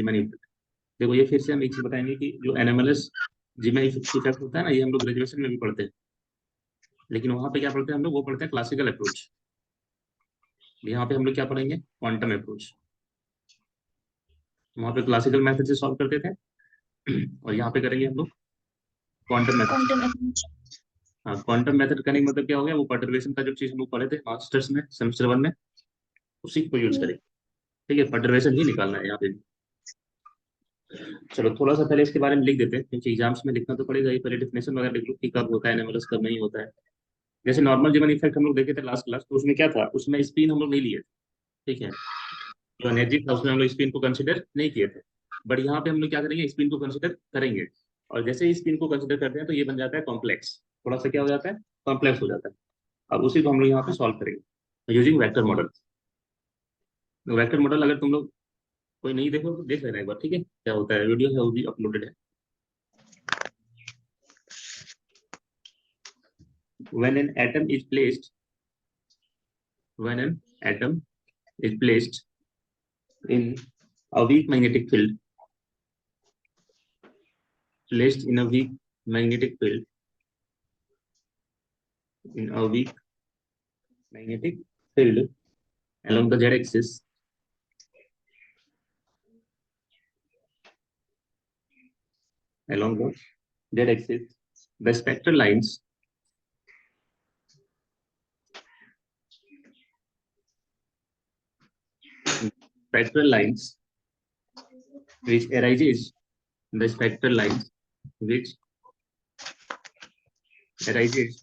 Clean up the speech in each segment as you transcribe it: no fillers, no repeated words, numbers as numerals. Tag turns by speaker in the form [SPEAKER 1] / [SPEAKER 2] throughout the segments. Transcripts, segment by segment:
[SPEAKER 1] Zeeman effect. देखो ये फिर से हम एक चीज बताएंगे कि जो एनएमएलएस जीमैन इफेक्ट होता है ना, ये हम लोग ग्रेजुएशन में भी पढ़ते हैं, लेकिन वहां पे क्या पढ़ते हैं हम लोग, वो पढ़ते हैं क्लासिकल अप्रोच। यहाँ पे हम लोग क्या पढ़ेंगे, क्वांटम अप्रोच। वहां पे क्लासिकल मेथड से सॉल्व करते थे और यहाँ पे करेंगे हम लोग क्वांटम मेथड से।
[SPEAKER 2] Quantum approach.
[SPEAKER 1] हाँ, क्वांटम मेथड करने का मतलब क्या हो गया, वो परटर्बेशन का जो चीज हम लोग पढ़े थे मास्टर्स में सेमेस्टर 1 में, उसी को यूज करेंगे। ठीक है, परटर्बेशन ही निकालना है यहाँ पे भी। चलो थोड़ा सा पहले इसके बारे में लिख देते हैं, क्योंकि एग्जाम्स में लिखना तो पड़ेगा ही। पहले डिफिनेशन वगैरह लिख लो कि कब होता है एनएमएलएस, कब नहीं होता है। जैसे नॉर्मल जीवन इफेक्ट हम लोग देखे थे लास्ट क्लास, तो उसमें क्या था, उसमें स्पिन हम लोग नहीं लिए थे। ठीक है, जो एनर्जी था उसमें हम लोग स्पिन को कंसिडर नहीं किए थे। बट यहाँ पे हम लोग क्या करेंगे, स्पिन को कंसिडर करेंगे। और जैसे ही स्पिन को कंसिडर करते हैं तो ये बन जाता है कॉम्प्लेक्स, थोड़ा सा क्या हो जाता है, कॉम्प्लेक्स हो जाता है। अब उसी को हम लोग यहाँ पे सॉल्व करेंगे using vector model. Vector model अगर तुम लोग कोई नहीं देखो तो देख लेना एक बार, ठीक है, क्या होता है, वीडियो है वो भी अपलोडेड है। when an atom is placed when an atom is placed in a weak magnetic field, placed in a weak magnetic field, in a weak magnetic field along the z-axis, along the z-axis, the spectral lines spectral lines which arises the spectral lines which arises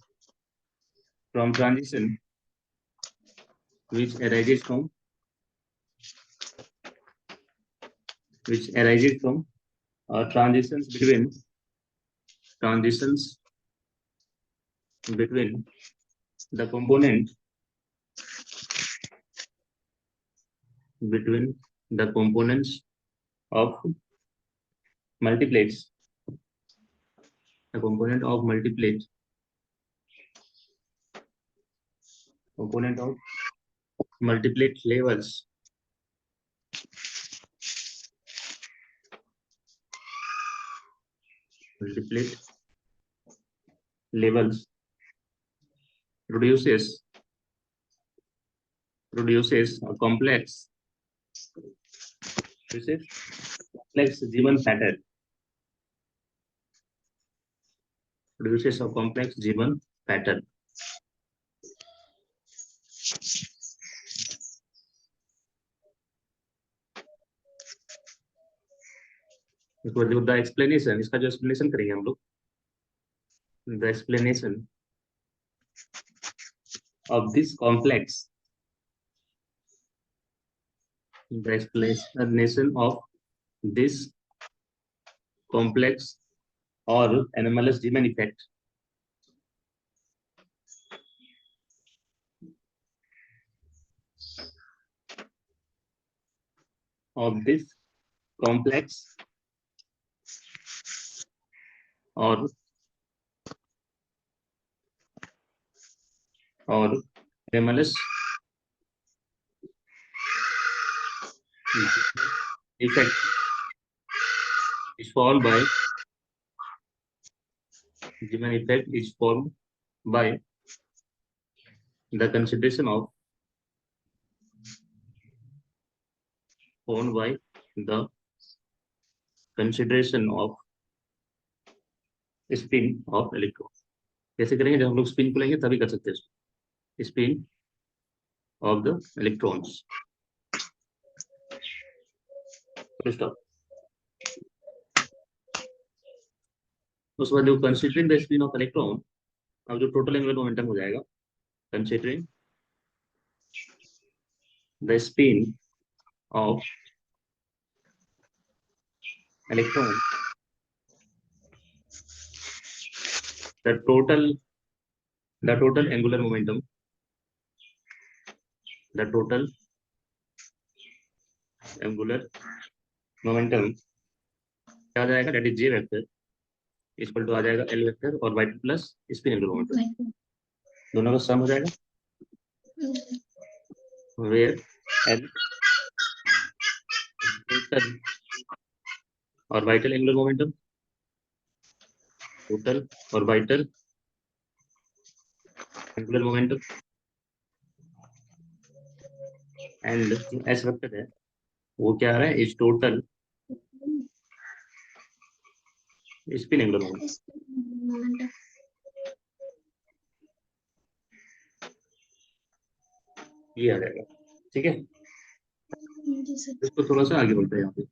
[SPEAKER 1] from transition which arises from transitions between the component between the components of multiplates, the component of multiplate, component of multiplate levels, multiplate levels produces a complex Zeeman pattern, produces a complex Zeeman pattern. The explanation, इसका जो explanation करेंगे हम लोग, the explanation of this complex, the explanation of this complex or anomalous Zeeman effect of this complex or anomalous effect is formed by Zeeman effect is formed by the consideration of the consideration of spin of electron। कैसे करेंगे, जब हम लोग spin को लेंगे तभी कर सकते हैं, स्पिन ऑफ द इलेक्ट्रॉन्स। उसके बाद जो considering the spin off electron, अब जो टोटल एंगुलर मोमेंटम हो जाएगा, considering the spin off electron, the total angular momentum, the total angular momentum क्या आ जाएगा, that is J vector equal to आ जाएगा एल वेक्टर और Y plus spin angular momentum, दोनों का सम हो जाएगा, where L total orbital angular momentum, total orbital angular momentum, and जो एस वेक्टर है वो क्या आ रहा है, is total spin angular momentum. ये आ जाएगा, ठीक है। इसको थोड़ा सा आगे बढ़ते हैं यहाँ पे,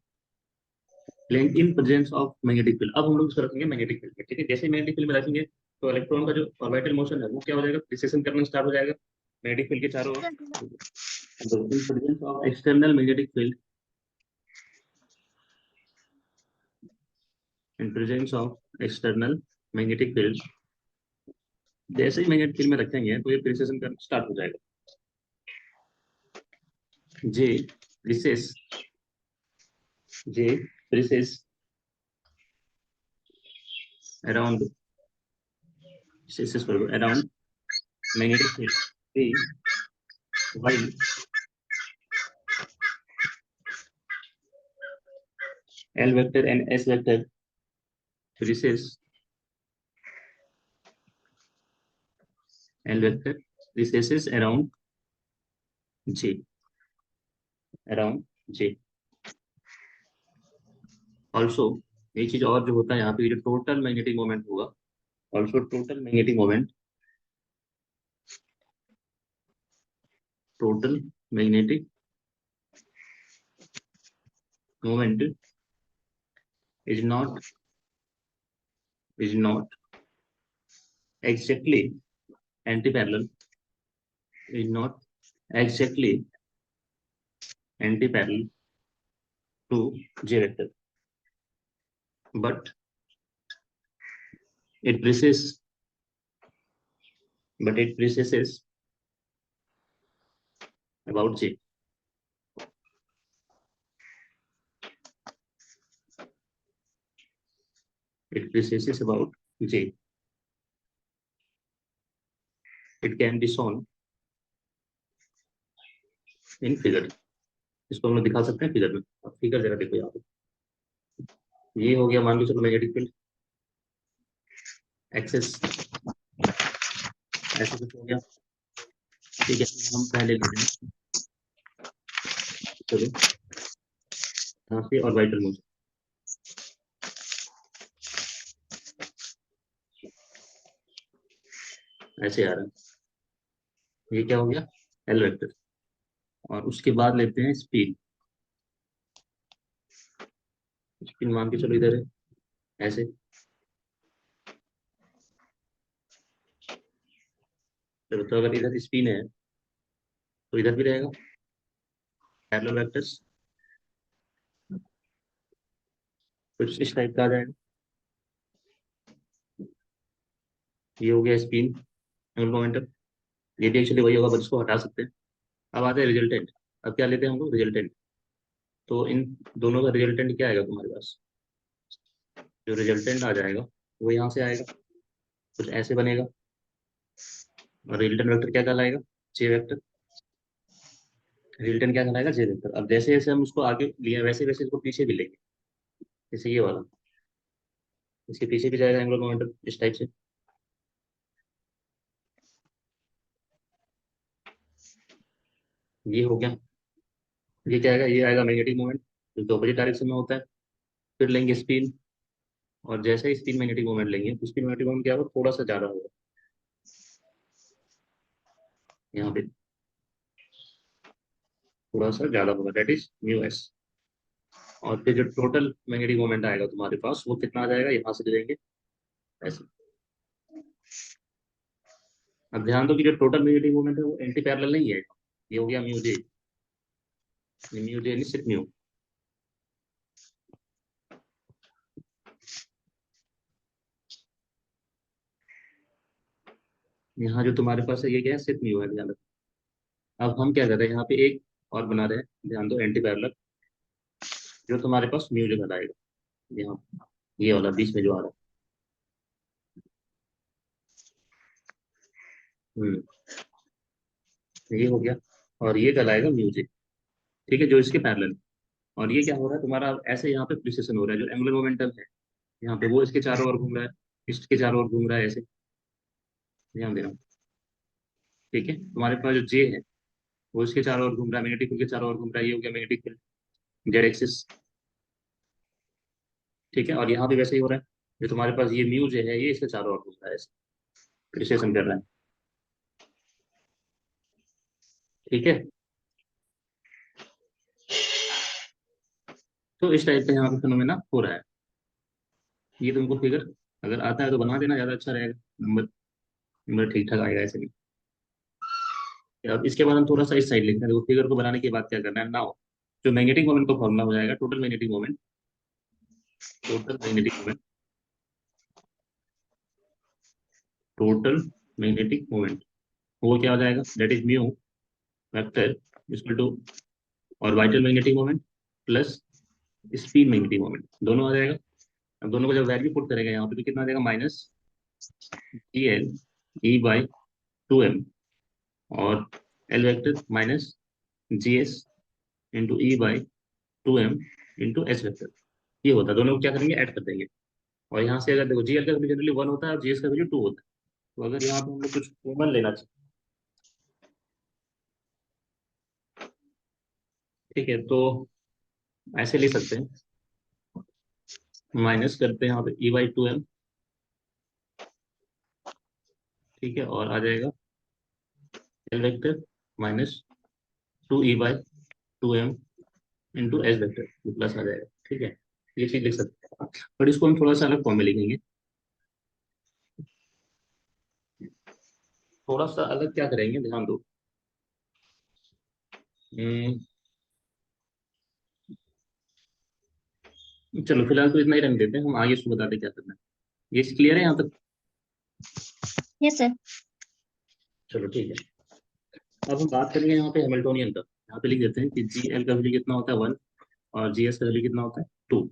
[SPEAKER 1] plane in presence of magnetic field. अब हम लोग इसको रखेंगे मैग्नेटिक फील्ड में, ठीक है। जैसे मैग्नेटिक फील्ड में रखेंगे तो इलेक्ट्रॉन का जो ऑर्बिटल मोशन है वो क्या हो जाएगा, प्रिसेशन करना स्टार्ट हो जाएगा मैग्नेटिक फील्ड के चारों ओर। In presence of external magnetic field, in presence of external magnetic field, जैसे ही मैग्नेटिक फील्ड में रखेंगे तो ये प्रिसेशन करना स्टार्ट हो जाएगा। जे प्रिसेस, जे प्रिसेस around, around magnetic field P, while L vector and S vector recess, L vector recesses J, around J. Also ये चीज और जो होता है यहाँ पे, जो टोटल मैग्नेटिक मोमेंट होगा, also total magnetic moment, total magnetic moment is not exactly anti-parallel, is not exactly anti-parallel to J vector, but it precesses, but it precesses about J. It precesses about J. It can be shown in figure. इसको हम लोग दिखा सकते हैं figure में। अब figure जरा देखो यहाँ पे, ये हो गया मान लो चलो मैग्नेटिक फील्ड एक्सेस, ऐसा कुछ हो गया, ठीक है। हम पहले ले लें, चलो यहाँ पे ऑर्बिटल मोशन, ऐसे आ रहा है, ये क्या हो गया, एल वेक्टर। और उसके बाद लेते हैं स्पीड, स्पीड मान के चलो इधर है, ऐसे। चलो तो अगर इधर स्पिन है तो इधर भी रहेगा पैरेलल वेक्टर्स, कुछ इस टाइप का आ जाएगा। ये हो गया स्पिन एंगुलर मोमेंटम, ये भी एक्चुअली वही होगा, बस इसको हटा सकते हैं। अब आते हैं रिजल्टेंट। अब क्या लेते हैं हम लोग, रिजल्टेंट। तो इन दोनों का रिजल्टेंट क्या आएगा तुम्हारे पास, जो रिजल्टेंट आ जाएगा वो यहाँ से आएगा, कुछ ऐसे बनेगा। और रिजल्टेंट वेक्टर क्या कहलाएगा, जे वेक्टर। रिजल्टेंट क्या कहलाएगा, जे वेक्टर। अब जैसे जैसे हम उसको आगे लिए वैसे वैसे इसको पीछे भी लेंगे, जैसे ये वाला, इसके पीछे भी जाएगा एंगुलर मोमेंटम इस टाइप से। ये हो गया, ये क्या आएगा, ये आएगा मैग्नेटिक मोमेंट जो ऑपोजिट डायरेक्शन में होता है। फिर लेंगे स्पिन, और जैसे ही स्पिन मैग्नेटिक मोमेंट लेंगे तो स्पिन मैग्नेटिक मोमेंट क्या होगा, थोड़ा सा ज्यादा होगा यहाँ पे, थोड़ा सा ज्यादा होगा, दैट इज म्यू एस। और फिर जो टोटल मैग्नेटिक मोमेंट आएगा तुम्हारे पास वो कितना आ जाएगा, यहाँ से ले लेंगे ऐसे। अब ध्यान दो कि जो टोटल मैग्नेटिक मोमेंट है वो एंटी पैरेलल नहीं है, ये हो गया म्यू जे, म्यू जे निश्चित म्यू। यहाँ जो तुम्हारे पास है ये क्या है, सिर्फ म्यू है, ध्यान रखो। अब हम क्या कर रहे हैं यहाँ पे एक और बना रहे हैं, ध्यान दो, एंटी पैरेलल, जो तुम्हारे पास म्यू जो बताएगा यहाँ, ये वाला बीच में जो आ रहा है। ये हो गया, और ये कहलाएगा म्यू जे, ठीक है, जो इसके पैरेलल। और ये क्या हो रहा है तुम्हारा, ऐसे यहाँ पे प्रिसिशन हो रहा है, जो एंगुलर मोमेंटम है यहाँ पे वो इसके चारों ओर घूम रहा है, इसके चारों ओर घूम रहा है, ऐसे ध्यान देना। ठीक है, तुम्हारे पास जो जे है वो इसके चारों ओर घूम रहा है, मैग्नेटिक फील्ड के चारों ओर घूम रहा है, ये हो गया मैग्नेटिक फील्ड जेड एक्सिस। ठीक है, और यहाँ भी वैसे ही हो रहा है, जो तुम्हारे पास ये म्यू जो है ये इसके चारों ओर घूम रहा है, ऐसे प्रिसिशन कर रहा है। ठीक है, तो इस टाइप का यहाँ पे फिनोमेना हो रहा है। ये तुमको फिगर अगर आता है तो बना देना, ज्यादा अच्छा रहेगा, नंबर नंबर ठीक ठाक आएगा ऐसे नहीं। अब इसके बाद हम थोड़ा सा इस साइड लिखते हैं, देखो फिगर को बनाने के बाद क्या करना है नाउ, जो मैग्नेटिक मोमेंट का फॉर्मूला हो जाएगा, total magnetic moment, total magnetic moment, total magnetic moment, वो क्या हो जाएगा, that is mu vector equal to, orbital magnetic moment plus spin magnetic moment, दोनों आ जाएगा। अब दोनों को जब वैल्यू पुट करेंगे यहाँ पे तो कितना आ जाएगा, minus G L E by two M, और L vector minus G S into E by two M into S vector. ये होता है, दोनों को क्या करेंगे, ऐड कर देंगे। और यहाँ से अगर देखो जी एल का वैल्यू जनरली 1 होता है और जी एस का वैल्यू 2 होता है, तो अगर यहाँ पे हम लोग कुछ कॉमन लेना चाहिए, ठीक है, तो ऐसे ले सकते हैं, माइनस करते हैं यहाँ पे ई बाई टू एम, ठीक है, और आ जाएगा L vector minus two E by two M into S vector, plus आ जाएगा। ठीक है, ये चीज लिख सकते हैं, बट इसको हम थोड़ा सा अलग फॉर्म में लिखेंगे, थोड़ा सा अलग क्या करेंगे, ध्यान दो। हम्म, चलो फिलहाल तो इतना ही रख देते हैं, हम आगे इसको बताते हैं क्या करना है। ये क्लियर है यहाँ तक?
[SPEAKER 2] Yes sir.
[SPEAKER 1] चलो ठीक है, अब हम बात करेंगे यहाँ पे हैमिल्टोनियन का। यहाँ पे लिख देते हैं कि जी एल का वैल्यू कितना होता है 1, और जी एस का वैल्यू कितना होता है 2।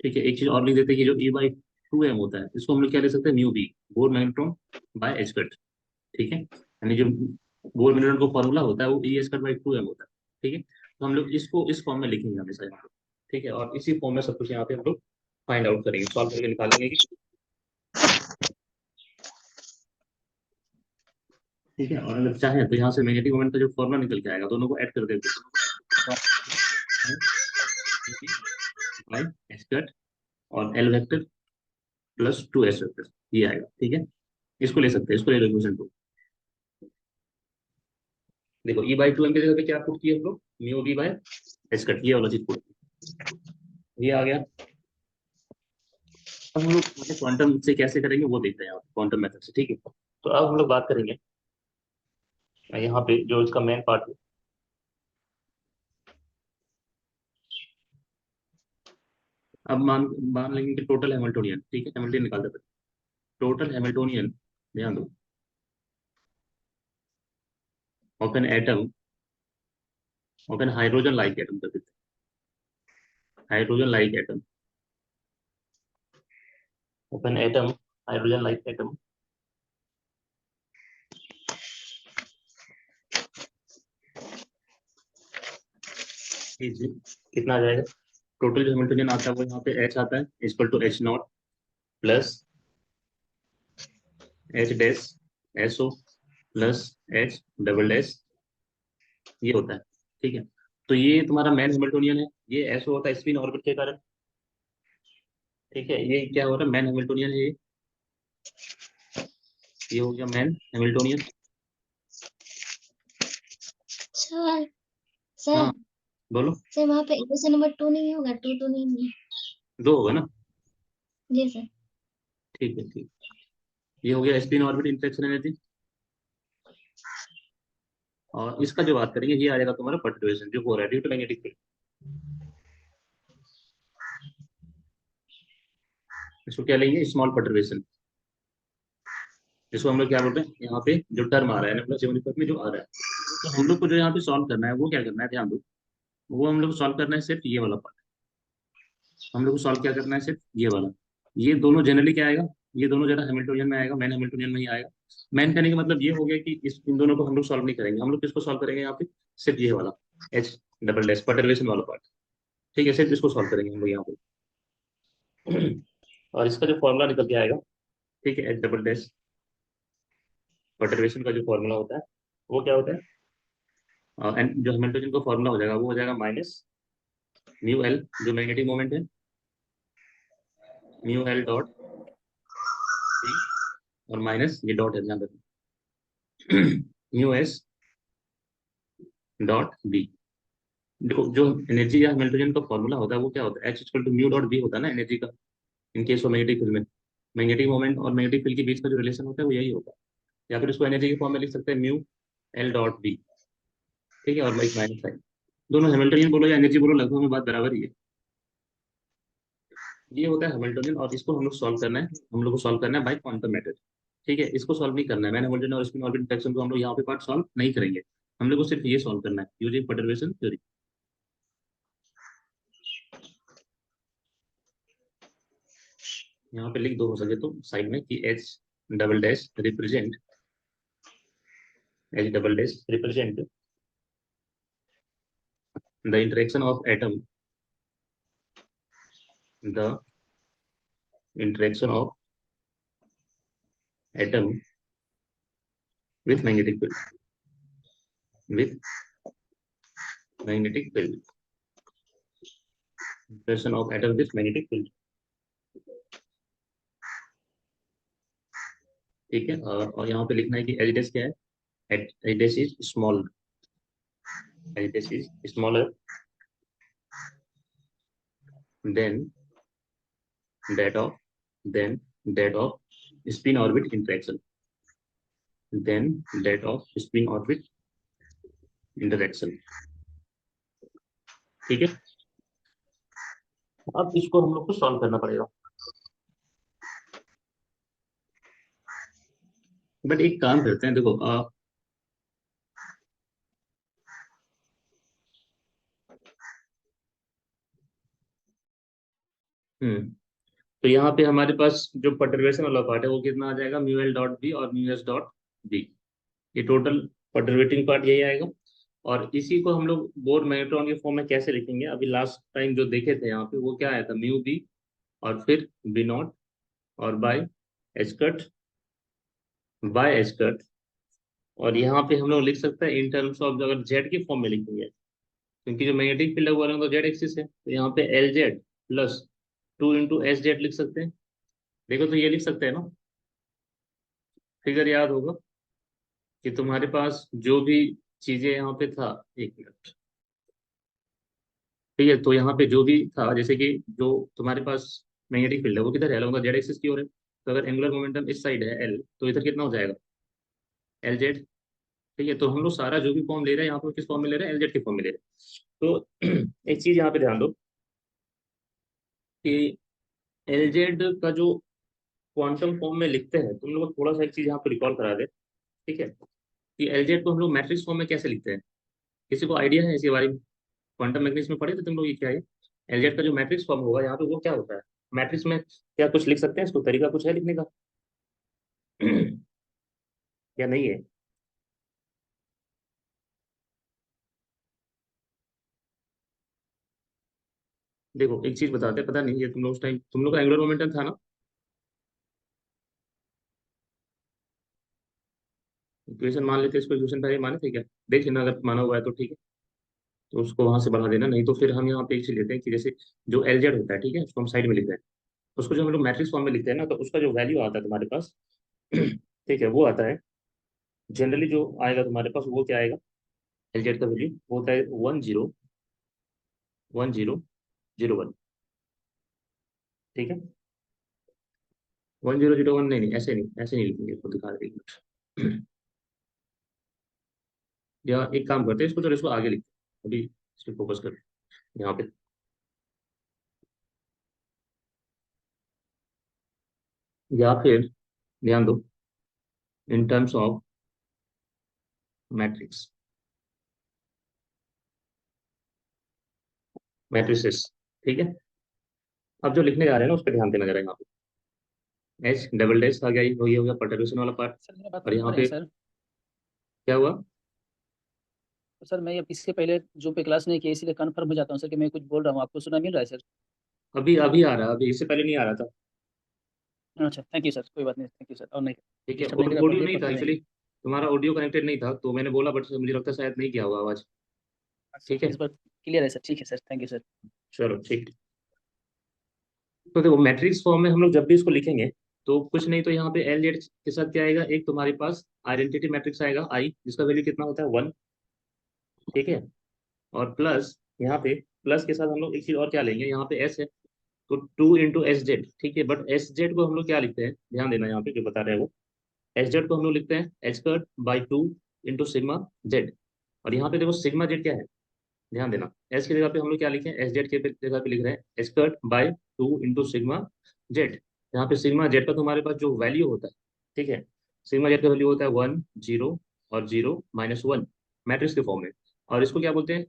[SPEAKER 1] ठीक है, एक चीज और लिख देते हैं कि जो ई बाई टू एम होता है इसको हम लोग क्या ले सकते हैं, mu B, Bohr magnetron by H cut. ठीक है, यानी जो बोर मैग्नेट्रॉन का फॉर्मूला होता है वो E H cut by two M होता है। ठीक है, तो हम लोग इसको इस फॉर्म में लिखेंगे हमेशा यहाँ पे। ठीक है, और इसी फॉर्म में सब कुछ यहाँ पे हम लोग फाइंड आउट करेंगे, सॉल्व करके निकालेंगे कि, ठीक है, और अगर चाहें तो यहाँ से नेगेटिव मोमेंट का जो फॉर्मूला निकल के आएगा दोनों को ऐड कर देते हैं, एच कट और L vector plus two S vector, ये आएगा। ठीक है, इसको ले सकते हैं, इसको ले लो इक्वेशन टू। देखो ई बाई टू एम की जगह पे क्या पुट किया हम लोग, mu B by H cut, ये वाला चीज पुट, ये आ गया। अब हम लोग क्वांटम से कैसे करेंगे वो देखते हैं, क्वांटम मेथड से। ठीक है, तो अब हम लोग बात करेंगे यहाँ पे जो इसका मेन पार्ट है। अब मान मान लेंगे कि टोटल हैमिल्टोनियन, ठीक है, हैमिल्टोनियन निकाल देते हैं, टोटल हैमिल्टोनियन, ध्यान दो, of an atom, of an hydrogen like atom कर देते हैं, hydrogen like atom, of an atom, hydrogen like atom is, कितना आ जाएगा, टोटल जो हैमिल्टोनियन आता है वो यहाँ पे एच आता है, equal to H naught plus H dash S O plus H double dash, ये होता है। ठीक है, तो ये तुम्हारा मैन हैमिल्टोनियन है, ये एसओ होता है स्पिन ऑर्बिट के कारण। ठीक है, ये क्या हो रहा है, मैन हैमिल्टोनियन है ये हो गया मैन हैमिल्टोनियन।
[SPEAKER 2] सर सर
[SPEAKER 1] हाँ बोलो,
[SPEAKER 2] सर वहाँ पे इक्वेशन नंबर 2 नहीं होगा, 2 तो नहीं है।
[SPEAKER 1] दो होगा ना,
[SPEAKER 2] जी सर।
[SPEAKER 1] ठीक है ठीक, ये हो गया स्पिन ऑर्बिट इंटरेक्शन एनर्जी। और इसका जो बात करेंगे ये आ जाएगा तुम्हारा पर्टर्बेशन जो हो रहा है ड्यू टू मैग्नेटिक फील्ड, इसको क्या लेंगे, स्मॉल पर्टर्बेशन। इसको हम लोग क्या बोलते हैं, यहाँ पे जो टर्म आ रहा है ना प्लस में जो आ रहा है, तो हम लोग को जो यहाँ पे सॉल्व करना है वो क्या करना है, ध्यान दो, वो हम लोग को सॉल्व करना है सिर्फ ये वाला पार्ट। हम लोग को सॉल्व क्या करना है, सिर्फ ये वाला, ये दोनों जनरली क्या आएगा, ये दोनों जरा हैमिल्टोनियन में आएगा, मैन हैमिल्टोनियन में ही आएगा। मैन करने का मतलब ये हो गया कि इस इन दोनों को हम लोग सॉल्व नहीं करेंगे, हम लोग किसको सॉल्व करेंगे यहाँ पे, सिर्फ ये वाला एच डबल डैश पर्टर्बेशन वाला पार्ट। ठीक है, सिर्फ इसको सॉल्व करेंगे हम लोग यहाँ पे। और इसका जो फॉर्मूला निकल के आएगा, ठीक है, एच डबल डैश परटर्वेशन का जो फॉर्मूला होता है वो क्या होता है, एंड जो हैमिल्टन का फॉर्मूला हो जाएगा वो हो जाएगा माइनस म्यू एल जो मैग्नेटिक मोमेंट है, म्यू एल डॉट सी, और माइनस ये डॉट है ध्यान रखना, म्यू एस डॉट बी। देखो जो एनर्जी या हैमिल्टन का फॉर्मूला होता है वो क्या होता है, H equal to mu dot B होता है ना एनर्जी का, in case of magnetic field में। मैग्नेटिक मोमेंट और मैग्नेटिक फील्ड के बीच का जो रिलेशन होता है वो यही होता है। या फिर इसको एनर्जी के फॉर्म में लिख सकते हैं म्यू एल डॉट बी, ठीक है, और एक माइनस साइन। दोनों हैमिल्टनियन बोलो या एनर्जी बोलो, लगभग में बात बराबर ही है। ये होता है हैमिल्टनियन, और इसको हम लोग सॉल्व करना है, हम लोग को सॉल्व करना है बाय क्वांटम मेथड। ठीक है, इसको सॉल्व नहीं करना है, मैंने हैमिल्टन और स्पिन ऑर्बिट इंटरेक्शन को हम लोग यहाँ पे पार्ट सॉल्व नहीं करेंगे। हम लोग को सिर्फ ये सॉल्व करना है यूजिंग परटर्वेशन थ्योरी। यहाँ पे लिख दो हो सके तो साइड में कि H double dash represent, H double dash represent the interaction of atom, the interaction of atom with magnetic field, with magnetic field, interaction of atom with magnetic field। ठीक है, और यहाँ पे लिखना है कि एच डैश क्या है, H dash is small, H dash is smaller than that of then that of spin orbit interaction, then that of spin orbit interaction। ठीक है, अब इसको हम लोग को सॉल्व करना पड़ेगा। बट एक काम करते हैं, देखो हम्म तो यहाँ पे हमारे पास जो परटर्वेशन वाला पार्ट है वो कितना आ जाएगा, म्यू एल डॉट बी और म्यू एस डॉट बी, ये टोटल परटर्वेटिंग पार्ट यही आएगा। और इसी को हम लोग बोर मैग्नेट्रॉन के फॉर्म में कैसे लिखेंगे, अभी लास्ट टाइम जो देखे थे यहाँ पे वो क्या आया था, म्यू बी और फिर बी नॉट और bye H cut, bye H cut. और यहाँ पे हम लोग लिख सकते हैं इन टर्म्स ऑफ, अगर जेड के फॉर्म में लिखेंगे, क्योंकि जो मैग्नेटिक फील्ड है वो जेड एक्सिस है, तो यहाँ पे L Z plus two into S Z लिख सकते हैं। देखो तो ये लिख सकते हैं ना, फिगर याद होगा कि तुम्हारे पास जो भी चीजें यहाँ पे था, एक मिनट, ठीक है, तो यहाँ पे जो भी था, जैसे कि जो तुम्हारे पास मैग्नेटिक फील्ड है वो किधर है, अलॉन्ग जेड एक्सिस की ओर है, तो अगर एंगुलर मोमेंटम इस साइड है एल, तो इधर कितना हो जाएगा, एल जेड। ठीक है, तो हम लोग सारा जो भी फॉर्म ले रहे हैं यहाँ पे किस फॉर्म में ले रहे हैं, एल जेड के फॉर्म में ले रहे हैं। तो एक चीज यहाँ पे ध्यान दो कि एल जेड का जो क्वांटम फॉर्म में लिखते हैं, तुम लोग को थोड़ा सा एक चीज यहाँ पे रिकॉल करा दे, ठीक है, कि एल जेड को हम लोग मैट्रिक्स फॉर्म में कैसे लिखते हैं, किसी को आइडिया है इसके बारे में, क्वांटम मैकेनिक्स में पढ़े थे तुम लोग ये क्या है, एलजेड का जो मैट्रिक्स फॉर्म होगा यहाँ पे वो क्या होता है, मैट्रिक्स में क्या कुछ लिख सकते हैं, इसको तरीका कुछ है लिखने का, या नहीं है। देखो एक चीज बताते हैं, पता नहीं ये तुम लोग उस टाइम तुम लोग का एंगुलर मोमेंटम था ना, इक्वेशन मान लेते इसको, इक्वेशन पहले माने थे क्या, देख लेना अगर माना हुआ है तो ठीक है, तो उसको वहां से बढ़ा देना, नहीं तो फिर हम यहाँ पे एक चीज लेते हैं कि जैसे जो एलजेड होता है, ठीक है, उसको हम साइड में लिखते हैं, उसको जो हम लोग मैट्रिक्स फॉर्म में लिखते हैं ना, तो उसका जो वैल्यू आता है तुम्हारे पास, ठीक है, वो आता है जनरली जो आएगा तुम्हारे पास वो क्या आएगा, एलजेड का वैल्यू वो होता है 101001। ठीक है, 1001 नहीं, नहीं ऐसे नहीं, ऐसे नहीं लिखेंगे, इसको दिखा दे एक मिनट। या एक काम करते हैं इसको, चलो इसको आगे लिखते हैं अभी, इस पे फोकस कर यहाँ पे, या फिर ध्यान दो in terms of matrix, matrices. ठीक है, अब जो लिखने जा रहे हैं ना उस पर ध्यान देना जरा, यहाँ पे एच डबल डैश आ गया, ये हो गया परटर्वेशन वाला पार्ट।
[SPEAKER 3] सर मेरा बात
[SPEAKER 1] और
[SPEAKER 3] सुन पा
[SPEAKER 1] यहाँ
[SPEAKER 3] रहे हैं
[SPEAKER 1] पे
[SPEAKER 3] सर?
[SPEAKER 1] क्या हुआ,
[SPEAKER 3] तो सर मैं अब इससे पहले जो पे क्लास नहीं की इसलिए कन्फर्म हो जाता हूँ सर कि मैं कुछ बोल रहा हूँ, आपको सुना मिल रहा है सर?
[SPEAKER 1] अभी अभी आ रहा है, अभी इससे पहले नहीं आ रहा था।
[SPEAKER 3] अच्छा थैंक यू सर, कोई बात नहीं, थैंक यू सर, और नहीं
[SPEAKER 1] ठीक है,
[SPEAKER 3] डिस्टर्ब नहीं करेगा,
[SPEAKER 1] ऑडियो
[SPEAKER 3] पढ़िए
[SPEAKER 1] नहीं था
[SPEAKER 3] पढ़ते
[SPEAKER 1] एक्चुअली,
[SPEAKER 3] रहेंगे।
[SPEAKER 1] तुम्हारा ऑडियो कनेक्टेड नहीं था तो मैंने बोला, बट मुझे लगता है शायद नहीं किया होगा आवाज।
[SPEAKER 3] अच्छा
[SPEAKER 1] ठीक है,
[SPEAKER 3] इस बार क्लियर है सर, ठीक है सर, थैंक यू सर।
[SPEAKER 1] चलो ठीक। तो देखो मैट्रिक्स फॉर्म में हम लोग जब भी इसको लिखेंगे तो कुछ नहीं तो यहाँ पे एल जेड के साथ क्या आएगा, एक तुम्हारे पास आइडेंटिटी मैट्रिक्स आएगा आई, जिसका वैल्यू कितना होता है 1। ठीक है, और प्लस यहाँ पे प्लस के साथ हम लोग एक चीज और क्या लेंगे, यहाँ पे एस है तो 2 × एस जेड। ठीक है, बट एस जेड को हम लोग क्या लिखते हैं, ध्यान देना यहाँ पे जो बता रहे हैं वो, एस जेड को हम लोग लिखते हैं H square by 2 × sigma Z. और यहाँ पे देखो सिग्मा जेड क्या है, ध्यान देना, एस की जगह पे हम लोग क्या लिखे हैं, एस जेड के जगह पे लिख रहे हैं H square by 2 × sigma Z. यहाँ पे सिग्मा जेड का तुम्हारे पास जो वैल्यू होता है, ठीक है, सिग्मा जेड का वैल्यू होता है 1 0 और 0 - 1 मैट्रिक्स के फॉर्म में। और इसको क्या बोलते हैं,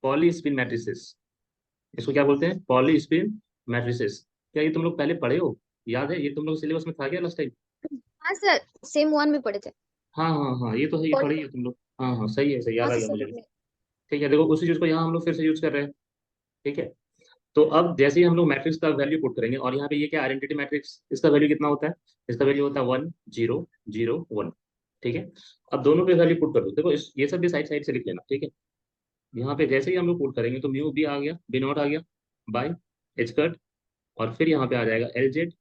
[SPEAKER 1] पॉली स्पिन मैट्रिसेस। इसको क्या बोलते हैं, पॉली स्पिन मैट्रिसेस। क्या ये तुम लोग पहले पढ़े हो, याद है ये तुम लोग सिलेबस में था क्या लास्ट टाइम?
[SPEAKER 2] हाँ सर, सेम वन में पढ़े थे।
[SPEAKER 1] हाँ हाँ हाँ, ये तो है, ये पढ़े ही है तुम लोग। हाँ हाँ सही है, सही याद
[SPEAKER 2] हाँ
[SPEAKER 1] आ
[SPEAKER 2] सर
[SPEAKER 1] गया मुझे भी।
[SPEAKER 2] समझ में।
[SPEAKER 1] ठीक है, देखो उसी चीज को यहाँ हम लोग फिर से यूज कर रहे हैं। ठीक है, तो अब जैसे ही हम लोग मैट्रिक्स का वैल्यू पुट करेंगे, और यहाँ पे ये क्या आइडेंटिटी मैट्रिक्स, इसका वैल्यू कितना होता है, इसका वैल्यू होता है 1 0 0 1। ठीक है, अब दोनों पे वैल्यू पुट कर दो, देखो ये सब भी साइड साइड से लिख लेना। ठीक है, यहाँ पे जैसे ही हम लोग पुट करेंगे तो म्यू बी आ गया, बी नॉट आ गया बाई एच कट, और फिर यहाँ पे आ जाएगा एल जेड।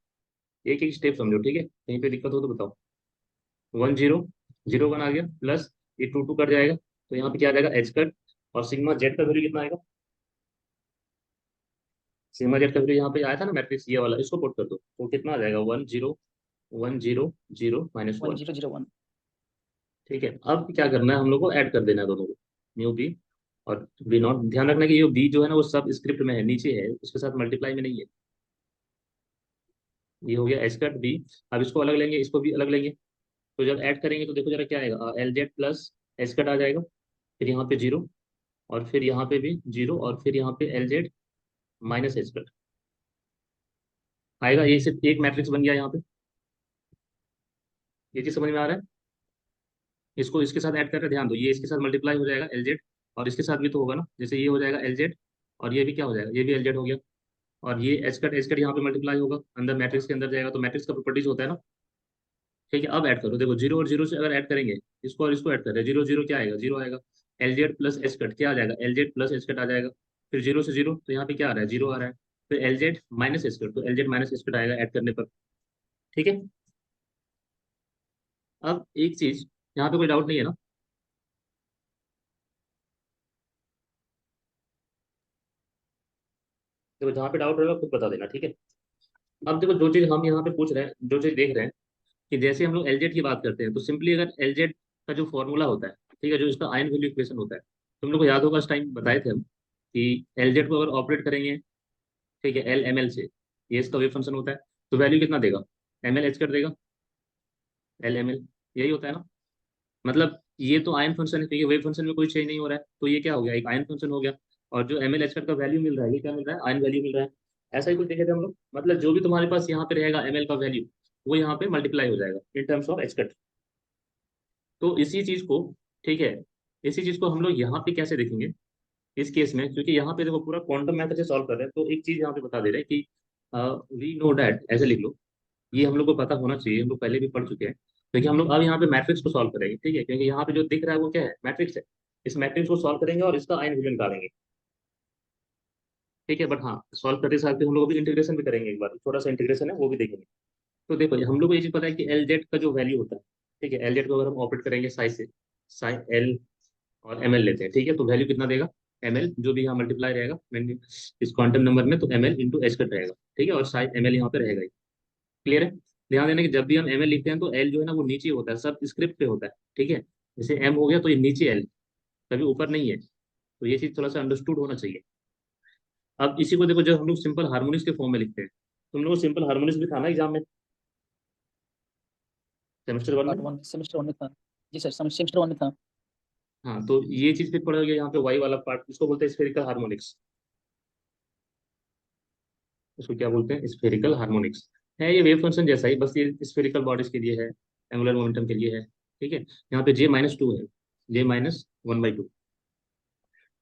[SPEAKER 1] एक एक स्टेप समझो, ठीक है, कहीं पे दिक्कत हो तो बताओ। 1 0 0 1 आ गया, प्लस ये 2 कट जाएगा, तो यहाँ पे क्या आ जाएगा एच कट, और सिग्मा जेड का वैल्यू कितना आएगा, सिग्मा जेड का वैल्यू यहाँ पे आया था ना मैट्रिक्स ये वाला, इसको पुट कर दो तो कितना आ जाएगा 1 0 1 0 0
[SPEAKER 3] वन
[SPEAKER 1] -1।
[SPEAKER 3] जीरो जीरो वन
[SPEAKER 1] ठीक है, अब क्या करना है हम लोग को, ऐड कर देना है दोनों को, न्यू बी और बी नॉट। ध्यान रखना कि ये बी जो है ना वो सब स्क्रिप्ट में है, नीचे है, उसके साथ मल्टीप्लाई में नहीं है। ये हो गया एच कट बी। अब इसको अलग लेंगे, इसको भी अलग लेंगे, तो जब ऐड करेंगे तो देखो जरा क्या आएगा, L Z plus H cut आ जाएगा, फिर यहाँ पे 0, और फिर यहाँ पे भी 0, और फिर यहाँ पे L Z minus H cut आएगा। ये सिर्फ एक मैट्रिक्स बन गया यहाँ पे, ये चीज समझ में आ रहा है? इसको इसके साथ ऐड करके ध्यान दो, ये इसके साथ मल्टीप्लाई हो जाएगा एल जेड, और इसके साथ भी तो होगा ना, जैसे ये हो जाएगा एल जेड, और ये भी क्या हो जाएगा, ये भी एल जेड हो गया, और ये एच कट यहाँ पे मल्टीप्लाई होगा, अंदर मैट्रिक्स के अंदर जाएगा, तो मैट्रिक्स का प्रॉपर्टीज होता है ना। ठीक है, अब ऐड करो, देखो 0 और 0 से अगर ऐड करेंगे, इसको और इसको ऐड करें, 0 0 क्या आएगा, 0 आएगा, L Z plus H cut क्या आ जाएगा, L Z plus H cut आ जाएगा, फिर 0 से 0 तो यहाँ पे क्या आ रहा है, 0 आ रहा है, फिर L Z minus H cut, तो L Z minus H cut आएगा ऐड करने पर। ठीक है, अब एक चीज, यहाँ पे कोई डाउट नहीं है ना? देखो जहाँ पे डाउट रहेगा खुद बता देना, ठीक है। अब देखो जो चीज हम यहाँ पे पूछ रहे हैं, जो चीज देख रहे हैं, कि जैसे हम लोग एलजेड की बात करते हैं तो सिंपली अगर एलजेड का जो फॉर्मूला होता है, ठीक है, जो इसका आयन वैल्यू इक्वेशन होता है, तुम लोग को याद होगा उस टाइम बताए थे हम कि एलजेड को अगर ऑपरेट करेंगे, ठीक है, एल एम एल से, ये इसका वेव फंक्शन होता है, तो वैल्यू कितना देगा, एम एल एच कर देगा, एल एम एल, यही होता है ना। मतलब ये तो आयन फंक्शन है, क्योंकि वेव फंक्शन में कोई चेंज नहीं हो रहा है, तो ये क्या हो गया, एक आयन फंक्शन हो गया। और जो एम एल एच का वैल्यू मिल रहा है, ये क्या मिल रहा है, आयन वैल्यू मिल रहा है। ऐसा ही कुछ देखे थे हम लोग, मतलब जो भी तुम्हारे पास यहाँ पे रहेगा एम एल का वैल्यू, वो यहाँ पे मल्टीप्लाई हो जाएगा इन टर्म्स ऑफ एच। तो इसी चीज को, ठीक है, इसी चीज को हम लोग यहाँ पे कैसे देखेंगे इस केस में, क्योंकि यहाँ पे देखो पूरा क्वांटम मैथड से सॉल्व कर रहे हैं, तो एक चीज यहाँ पे बता दे रहे हैं कि वी नो डैट, ऐसे लिख लो, ये हम लोग को पता होना चाहिए, हम लोग पहले भी पढ़ चुके हैं, क्योंकि हम लोग अब यहाँ पे मैट्रिक्स को सॉल्व करेंगे। ठीक है, क्योंकि यहाँ पे जो दिख रहा है वो क्या है, मैट्रिक्स है, इस मैट्रिक्स को सॉल्व करेंगे और इसका आयन वैल्यू निकालेंगे। ठीक है, बट हाँ सॉल्व करते साथ भी हम लोग अभी इंटीग्रेशन भी करेंगे, एक बार थोड़ा सा इंटीग्रेशन है वो भी देखेंगे। तो देखो हम लोग को ये चीज पता है कि एल जेड का जो वैल्यू होता है, ठीक है, एल जेड को अगर हम ऑपरेट करेंगे साई से, साई एल और एम एल लेते हैं, ठीक है, तो वैल्यू कितना देगा, एम एल जो भी यहाँ मल्टीप्लाई रहेगा इस क्वांटम नंबर में, तो M L into H cut रहेगा। ठीक है, और साइन एम एल यहाँ पे रहेगा ही। क्लियर है? ध्यान देना कि जब भी हम एम एल लिखते हैं तो एल जो है ना वो नीचे होता है, सब स्क्रिप्ट पे होता है। ठीक है, जैसे एम हो गया तो ये नीचे एल, कभी ऊपर नहीं है, तो ये चीज थोड़ा सा अंडरस्टूड होना चाहिए। अब इसी को देखो, जब हम लोग सिंपल हार्मोनिक्स के फॉर्म में लिखते हैं, तुम लोग सिंपल हार्मोनिक्स भी था ना एग्जाम में, सेमेस्टर 1 में।
[SPEAKER 3] पार्ट वन सेमेस्टर वन में था। जी सर सेमेस्टर वन में था।
[SPEAKER 1] हाँ, तो ये चीज फिर पढ़ोगे यहाँ पे वाई वाला पार्ट, इसको बोलते हैं स्फेरिकल हार्मोनिक्स। इसको क्या बोलते हैं, स्फेरिकल हार्मोनिक्स। है ये वेव फंक्शन जैसा ही, बस ये स्फेरिकल बॉडीज के लिए है, एंगुलर मोमेंटम के लिए है। ठीक है, यहाँ पे J -2 है, j-1/2।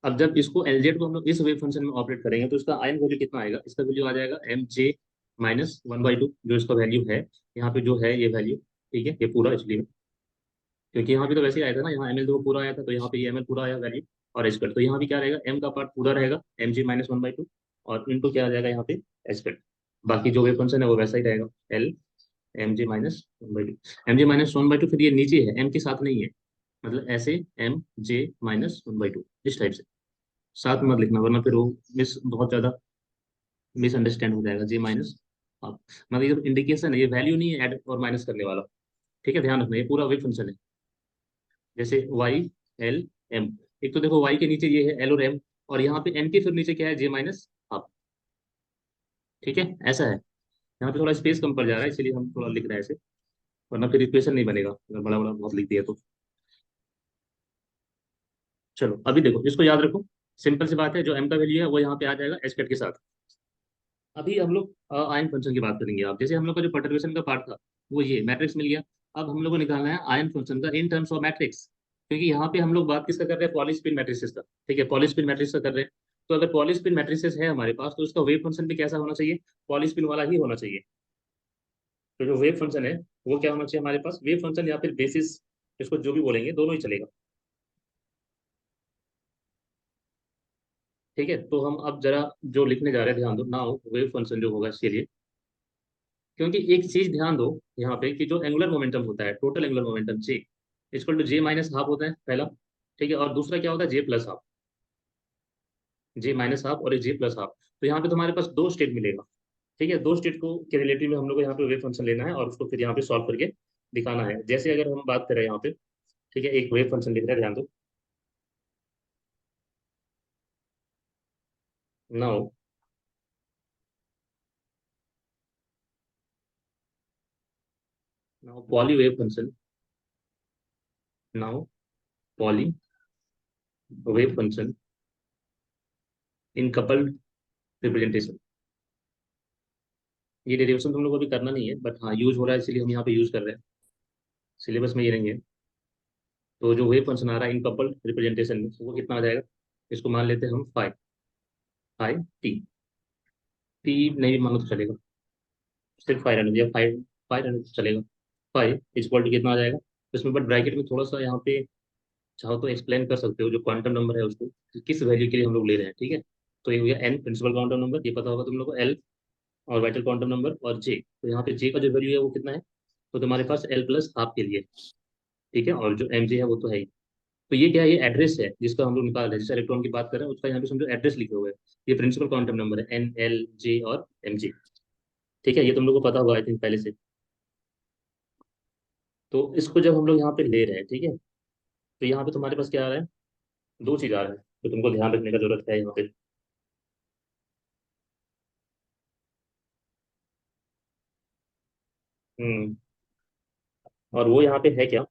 [SPEAKER 1] अब जब इसको LZ को हम लोग इस वेव फंक्शन में ऑपरेट करेंगे तो इसका आयन वैल्यू कितना आएगा, इसका वैल्यू आ जाएगा mj-1/2, जो इसका वैल्यू है यहाँ पे जो है ये वैल्यू। ठीक है, ये पूरा इसलिए क्योंकि यहाँ पे तो वैसे ही आया था ना, यहाँ ml तो पूरा आया था, तो यहाँ पे ये ml पूरा आया वैल्यू और एच कट, तो यहाँ भी क्या रहेगा, m का पार्ट पूरा रहेगा mj-1/2 और इनटू क्या आ जाएगा यहाँ पे एच कट। बाकी जो वेव फंक्शन है वो वैसा ही रहेगा L mj-1/2। mj-1/2 फिर ये नीचे है, m के साथ नहीं है, मतलब ऐसे mj-1/2 इस टाइप से, साथ मत लिखना वरना फिर वो बहुत ज्यादा मिसअंडरस्टैंड हो जाएगा। j-, मतलब ये इंडिकेशन है, ये वैल्यू नहीं है ऐड और माइनस करने वाला। ठीक है, ध्यान रखना ये पूरा वेव फंक्शन है, जैसे y, l, m। एक तो देखो y के नीचे ये है l और m, और यहाँ पे m के फिर नीचे क्या है, j-, ठीक है, ऐसा है। यहाँ पे थोड़ा स्पेस कम पड़ जा रहा है इसलिए हम थोड़ा लिख रहे हैं ऐसे, वरना फिर इक्वेशन नहीं बनेगा अगर बड़ा बड़ा बहुत लिख दिया तो। चलो अभी देखो इसको याद रखो, सिंपल सी बात है, जो m का वैल्यू है वो यहाँ पे आ जाएगा एच कट के साथ। अभी हम लोग आयन फंक्शन की बात करेंगे। आप जैसे हम लोग का जो परटर्बेशन का पार्ट था वो ये मैट्रिक्स मिल गया। अब हम लोग को निकालना है आयन फंक्शन का इन टर्म्स ऑफ मैट्रिक्स, क्योंकि यहाँ पे हम लोग बात किसका कर रहे हैं, पॉलीस्पिन मैट्रिसेस का। ठीक है, पॉलीस्पिन मैट्रिक्स का कर रहे हैं। तो अगर पॉलीस्पिन मैट्रिसेस है हमारे पास तो उसका वेव फंक्शन भी कैसा होना चाहिए, पॉलीस्पिन वाला ही होना चाहिए। तो जो वेव फंक्शन है वो क्या होना चाहिए हमारे पास, वेव फंक्शन या फिर बेसिस, इसको जो भी बोलेंगे दोनों ही चलेगा। ठीक है, तो हम अब जरा जो लिखने जा रहे हैं ध्यान दो, नाउ वेव फंक्शन जो होगा इसके लिए, क्योंकि एक चीज ध्यान दो यहाँ पे कि जो एंगुलर मोमेंटम होता है, total angular momentum J equal to j-½ होता है पहला। ठीक है, और दूसरा क्या होता है j+½ j-½ और एक j+½ तो यहाँ पे तुम्हारे पास दो स्टेट मिलेगा। ठीक है, दो स्टेट को के रिलेटिव में हम लोग को यहाँ पे वेव फंक्शन लेना है और उसको फिर यहाँ पे सॉल्व करके दिखाना है। जैसे अगर हम बात करें यहाँ पे, ठीक है, एक वेव फंक्शन लिख रहे हैं ध्यान दो। Now now poly wave function, now poly wave function in coupled representation. ये डेरिवेशन तुम लोग को भी करना नहीं है, बट हाँ यूज हो रहा है इसलिए हम यहाँ पे यूज कर रहे हैं, सिलेबस में ये नहीं है। तो जो वेव फंक्शन आ रहा है इन कपल्ड रिप्रेजेंटेशन में वो कितना आ जाएगा, इसको मान लेते हैं हम फाइव, फाइव टी, टी नहीं भी मानो तो चलेगा, सिर्फ 500 या 500 चलेगा। 5 इक्वल टू कितना आ जाएगा, इसमें बट ब्रैकेट में थोड़ा सा यहाँ पे चाहो तो एक्सप्लेन कर सकते हो जो क्वांटम नंबर है उसको कि किस वैल्यू के लिए हम लोग ले रहे हैं। ठीक है, तो ये हो गया एन प्रिंसिपल क्वांटम नंबर, ये पता होगा तुम लोग को, एल और वाइटल क्वांटम नंबर, और जे, तो यहाँ पे जे का जो वैल्यू है वो कितना है, तो तुम्हारे पास L+½ के लिए। ठीक है, और जो एम जे है वो तो है ही। तो ये क्या है, ये एड्रेस है जिसका हम लोग निकाल रहे हैं, जिस इलेक्ट्रॉन की बात कर रहे हैं उसका यहाँ पे समझो एड्रेस लिखे हुए हैं। ये प्रिंसिपल क्वांटम नंबर है N, L, J और mg। ठीक है, ये तुम लोग को पता होगा आई थिंक पहले से। तो इसको जब हम लोग यहाँ पे ले रहे हैं, ठीक है, तो यहाँ पे तुम्हारे पास क्या आ रहा है, दो चीज आ रहा है तो तुमको ध्यान रखने का जरूरत है यहाँ पे। हम्म, और वो यहाँ पे है क्या,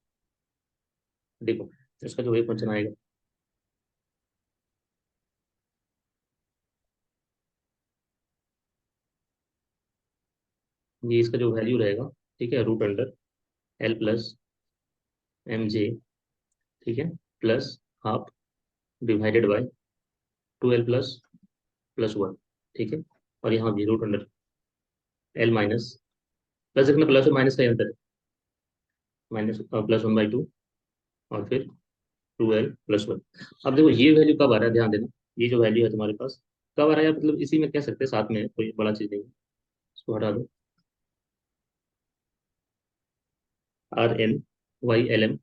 [SPEAKER 1] देखो इसका जो वेव फंक्शन आएगा, ये इसका जो वैल्यू रहेगा, ठीक है, √L+mj, ठीक है, +½ डिवाइडेड बाय 2L++1। ठीक है, और यहाँ भी √L- प्लस देखना, प्लस और माइनस का ही अंतर है, -+1/2 और फिर 2L+1। अब देखो ये वैल्यू कब आ रहा है, ध्यान देना, ये जो वैल्यू है तुम्हारे पास कब आ रहा है, मतलब इसी में कह सकते हैं साथ में है, कोई बड़ा चीज नहीं है, इसको हटा दो। RN, YLM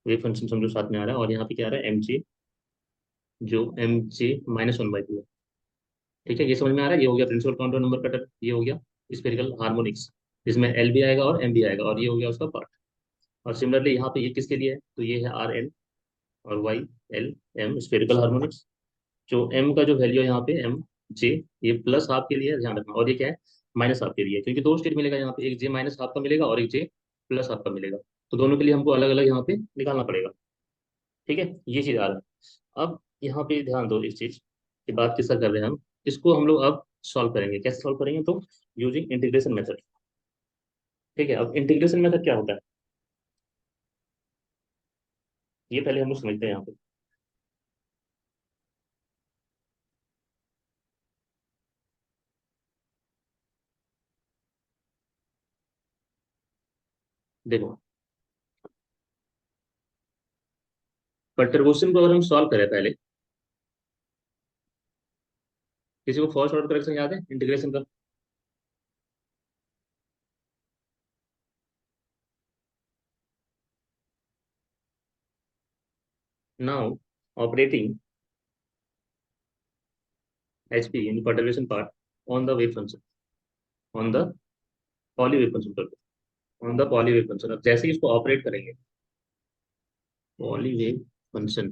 [SPEAKER 1] वेव फंक्शन समझो साथ में आ रहा है, और यहाँ पे क्या आ रहा है mj, जो mj-1/2 है। ठीक है, ये समझ में आ रहा है, ये हो गया प्रिंसिपल काउंटर नंबर का टर्म, ये हो गया स्फेरिकल हार्मोनिक्स, इसमें एल भी आएगा और एम भी आएगा, और ये हो गया उसका पार्ट। और सिमिलरली यहाँ पे ये किसके लिए है, तो ये है RN और YLM स्फेरिकल हार्मोनिक्स। जो m का जो वैल्यू है यहाँ पे mj, ये +½ के लिए है, ध्यान रखना, और ये क्या है -½ के लिए है, क्योंकि दो स्टेट मिलेगा यहाँ पे, एक j-½ का मिलेगा और एक j+½ का मिलेगा, तो दोनों के लिए हमको अलग अलग यहाँ पे निकालना पड़ेगा। ठीक है, ये चीज आ रहा है। अब यहाँ पे ध्यान दो इस चीज की बात किसका कर रहे हैं हम, इसको हम लोग अब सॉल्व करेंगे, कैसे सॉल्व करेंगे, तो यूजिंग इंटीग्रेशन मेथड। ठीक है, अब इंटीग्रेशन मेथड क्या होता है, ये पहले हम लोग समझते हैं यहाँ पे। देखो, परटर्बोशन को अगर हम सॉल्व करें पहले, किसी को फर्स्ट ऑर्डर करेक्शन याद है इंटीग्रेशन का? Now operating HP in perturbation part on the wave function, on the poly wave function, on the poly wave function. अब जैसे ही इसको ऑपरेट करेंगे, पॉली वेव फंक्शन,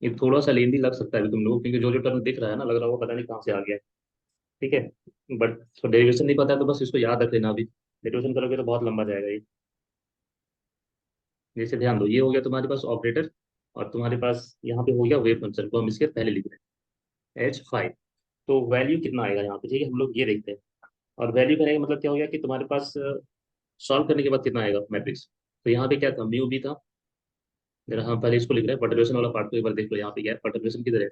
[SPEAKER 1] ये थोड़ा सा लेंदी लग सकता है अभी तुम लोगों को, क्योंकि जो जो टर्म दिख रहा है ना, लग रहा होगा पता नहीं कहाँ से आ गया है। ठीक है, बट तो डेरिवेशन नहीं पता है तो बस इसको याद रख लेना। अभी डेरिवेशन करोगे तो बहुत लंबा जाएगा ये। जैसे ध्यान दो, ये हो गया तुम्हारे पास ऑपरेटर, और तुम्हारे पास यहाँ पे हो गया वेव फंक्शन को हम इसके पहले लिख रहे हैं H5। तो वैल्यू कितना आएगा यहाँ पे, ठीक है, हम लोग ये देखते हैं। और वैल्यू करने का मतलब क्या हो गया कि तुम्हारे पास सॉल्व करने के बाद कितना आएगा मैट्रिक्स। तो यहाँ पे क्या था, म्यू बी था जरा। हाँ, पहले इसको लिख रहे हैं, पर्टर्बेशन वाला पार्ट को एक बार देख लो। यहाँ पे क्या है, पर्टर्बेशन किधर है,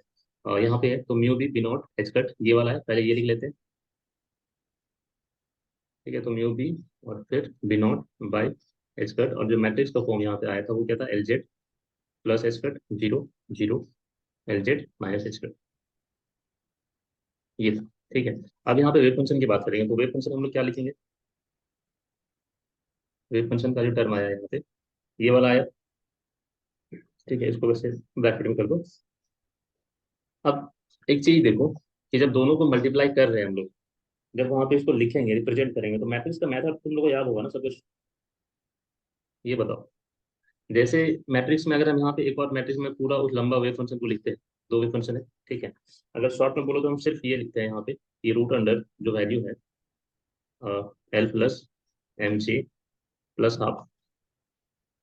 [SPEAKER 1] यहाँ पे है। तो mu B B naught H cut ये वाला है, पहले ये लिख लेते हैं। ठीक है, तो म्यू बी और फिर B naught by H cut, और जो मैट्रिक्स का फॉर्म यहाँ पे आया था वो क्या था, L Z plus H cut zero zero, L Z minus H cut, ये था। ठीक है, अब यहाँ पे वेव फंक्शन की बात करेंगे, तो वेव फंक्शन हम लोग क्या लिखेंगे, वेव फंक्शन का जो टर्म आया है यहाँ पे, ये वाला आया। ठीक है, इसको वैसे ब्रैकेट में कर दो। अब एक चीज देखो, कि जब दोनों को मल्टीप्लाई कर रहे हैं हम लोग, जब वहां पे इसको लिखेंगे, रिप्रेजेंट करेंगे, तो मैट्रिक्स का मेथड तुम लोग को याद होगा ना सब कुछ। ये बताओ, जैसे मैट्रिक्स में अगर हम यहाँ पे एक और मैट्रिक्स में पूरा उस लंबा वेव फंक्शन को लिखते हैं, दो वेव फंक्शन है, ठीक है। अगर शॉर्ट में बोलो तो हम सिर्फ ये लिखते हैं यहाँ पे, ये रूट अंडर जो वैल्यू है L plus M C plus half,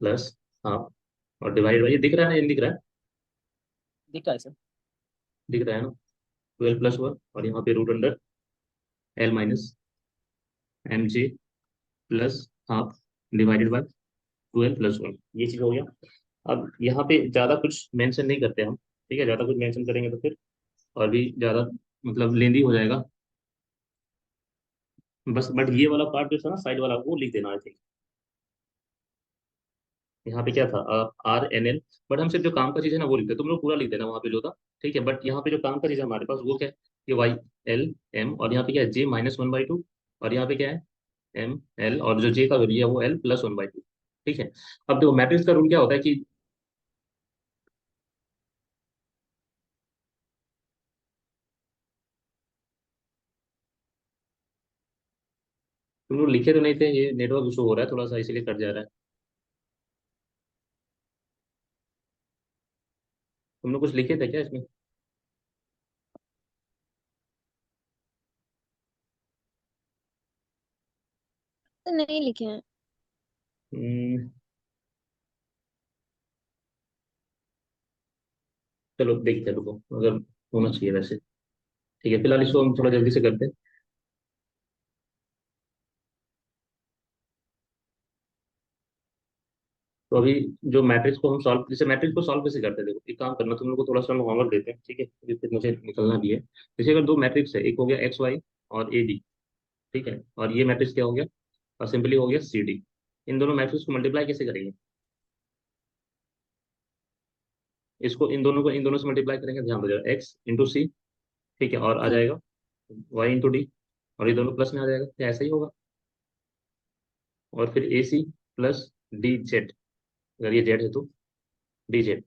[SPEAKER 1] plus half, और डिवाइड बाई, ये दिख रहा है ना, ये दिख रहा है,
[SPEAKER 3] दिख रहा है सर।
[SPEAKER 1] दिख रहा है ना, 12+1, और यहाँ पे root under L minus M G plus half divided by 12+1, ये चीज हो गया। अब यहाँ पे ज्यादा कुछ मेंशन नहीं करते हम, ठीक है, ज्यादा कुछ मेंशन करेंगे तो फिर और भी ज्यादा मतलब लेंदी हो जाएगा। बस बट ये वाला पार्ट जो था ना, साइड वाला, वो लिख देना आई थिंक। यहाँ पे क्या था, RNL, बट हम सिर्फ जो काम का चीज है ना वो लिखते हैं, तुम लोग पूरा लिख देना वहाँ पे जो था। ठीक है, बट यहाँ पे जो काम का चीज है हमारे पास वो क्या है, ये YL M, और यहाँ पे क्या है J-1/2, और यहाँ पे क्या है ML, और जो J का वैल्यू है वो L+1/2। ठीक है, अब देखो मैट्रिक्स का रूल क्या होता है कि तुम लोग लिखे तो नहीं थे, ये नेटवर्क इशू हो रहा है थोड़ा सा इसीलिए कट जा रहा है। तुम लोग कुछ लिखे थे क्या इसमें?
[SPEAKER 2] तो नहीं लिखे हैं।
[SPEAKER 1] हम्म, चलो देखते हैं, रुको, अगर होना चाहिए वैसे। ठीक है, फिलहाल इसको हम थोड़ा जल्दी से करते हैं। तो अभी जो मैट्रिक्स को हम सॉल्व, जैसे मैट्रिक्स को सॉल्व कैसे करते हैं, देखो एक काम करना, तुम लोग को थोड़ा सा होमवर्क देते हैं, ठीक है, क्योंकि फिर मुझे निकलना भी है। जैसे अगर दो मैट्रिक्स है, एक हो गया XY और AD, ठीक है, और ये मैट्रिक्स क्या हो गया, और सिंपली हो गया CD। इन दोनों मैट्रिक्स को मल्टीप्लाई कैसे करेंगे, इसको इन दोनों से मल्टीप्लाई करेंगे, ध्यान दो जरा, X × C, ठीक है, और आ जाएगा Y × D, और ये दोनों प्लस में आ जाएगा, तो ऐसा ही होगा। और फिर AC प्लस DZ, अगर ये जेड है तो DZ,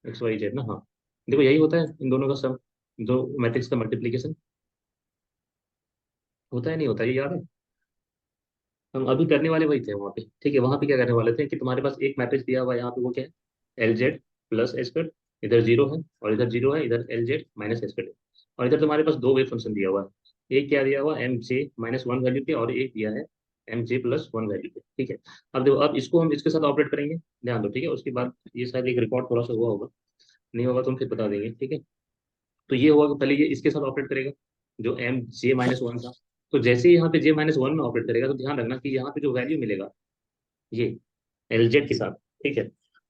[SPEAKER 1] XYZ ना, हाँ। देखो यही होता है इन दोनों का सम, दो मैट्रिक्स का मल्टीप्लीकेशन, होता है नहीं होता, ये याद है। हम अभी करने वाले वही थे वहाँ पे, ठीक है, वहाँ पे क्या करने वाले थे कि तुम्हारे पास एक मैट्रिक्स दिया हुआ है यहाँ पे, वो क्या है LZ प्लस एच स्क्वायर, इधर जीरो है और इधर जीरो है, इधर LZ माइनस एच स्क्वायर है। और इधर तुम्हारे पास दो वेव फंक्शन दिया हुआ है, एक क्या दिया हुआ है MJ-1 वैल्यू पे, और एक दिया है MJ+1 वैल्यू पे। ठीक है, अब देखो, अब इसको हम इसके साथ ऑपरेट करेंगे, ध्यान दो, ठीक है, उसके बाद ये शायद एक रिकॉर्ड थोड़ा सा हुआ होगा, नहीं होगा तो हम फिर बता देंगे, ठीक है। तो ये हुआ कि पहले ये इसके साथ ऑपरेट करेगा, जो MJ-1 था, तो जैसे ही यहाँ पे J-1 में ऑपरेट करेगा तो ध्यान रखना कि यहाँ पे जो वैल्यू मिलेगा ये LZ के साथ, ठीक है,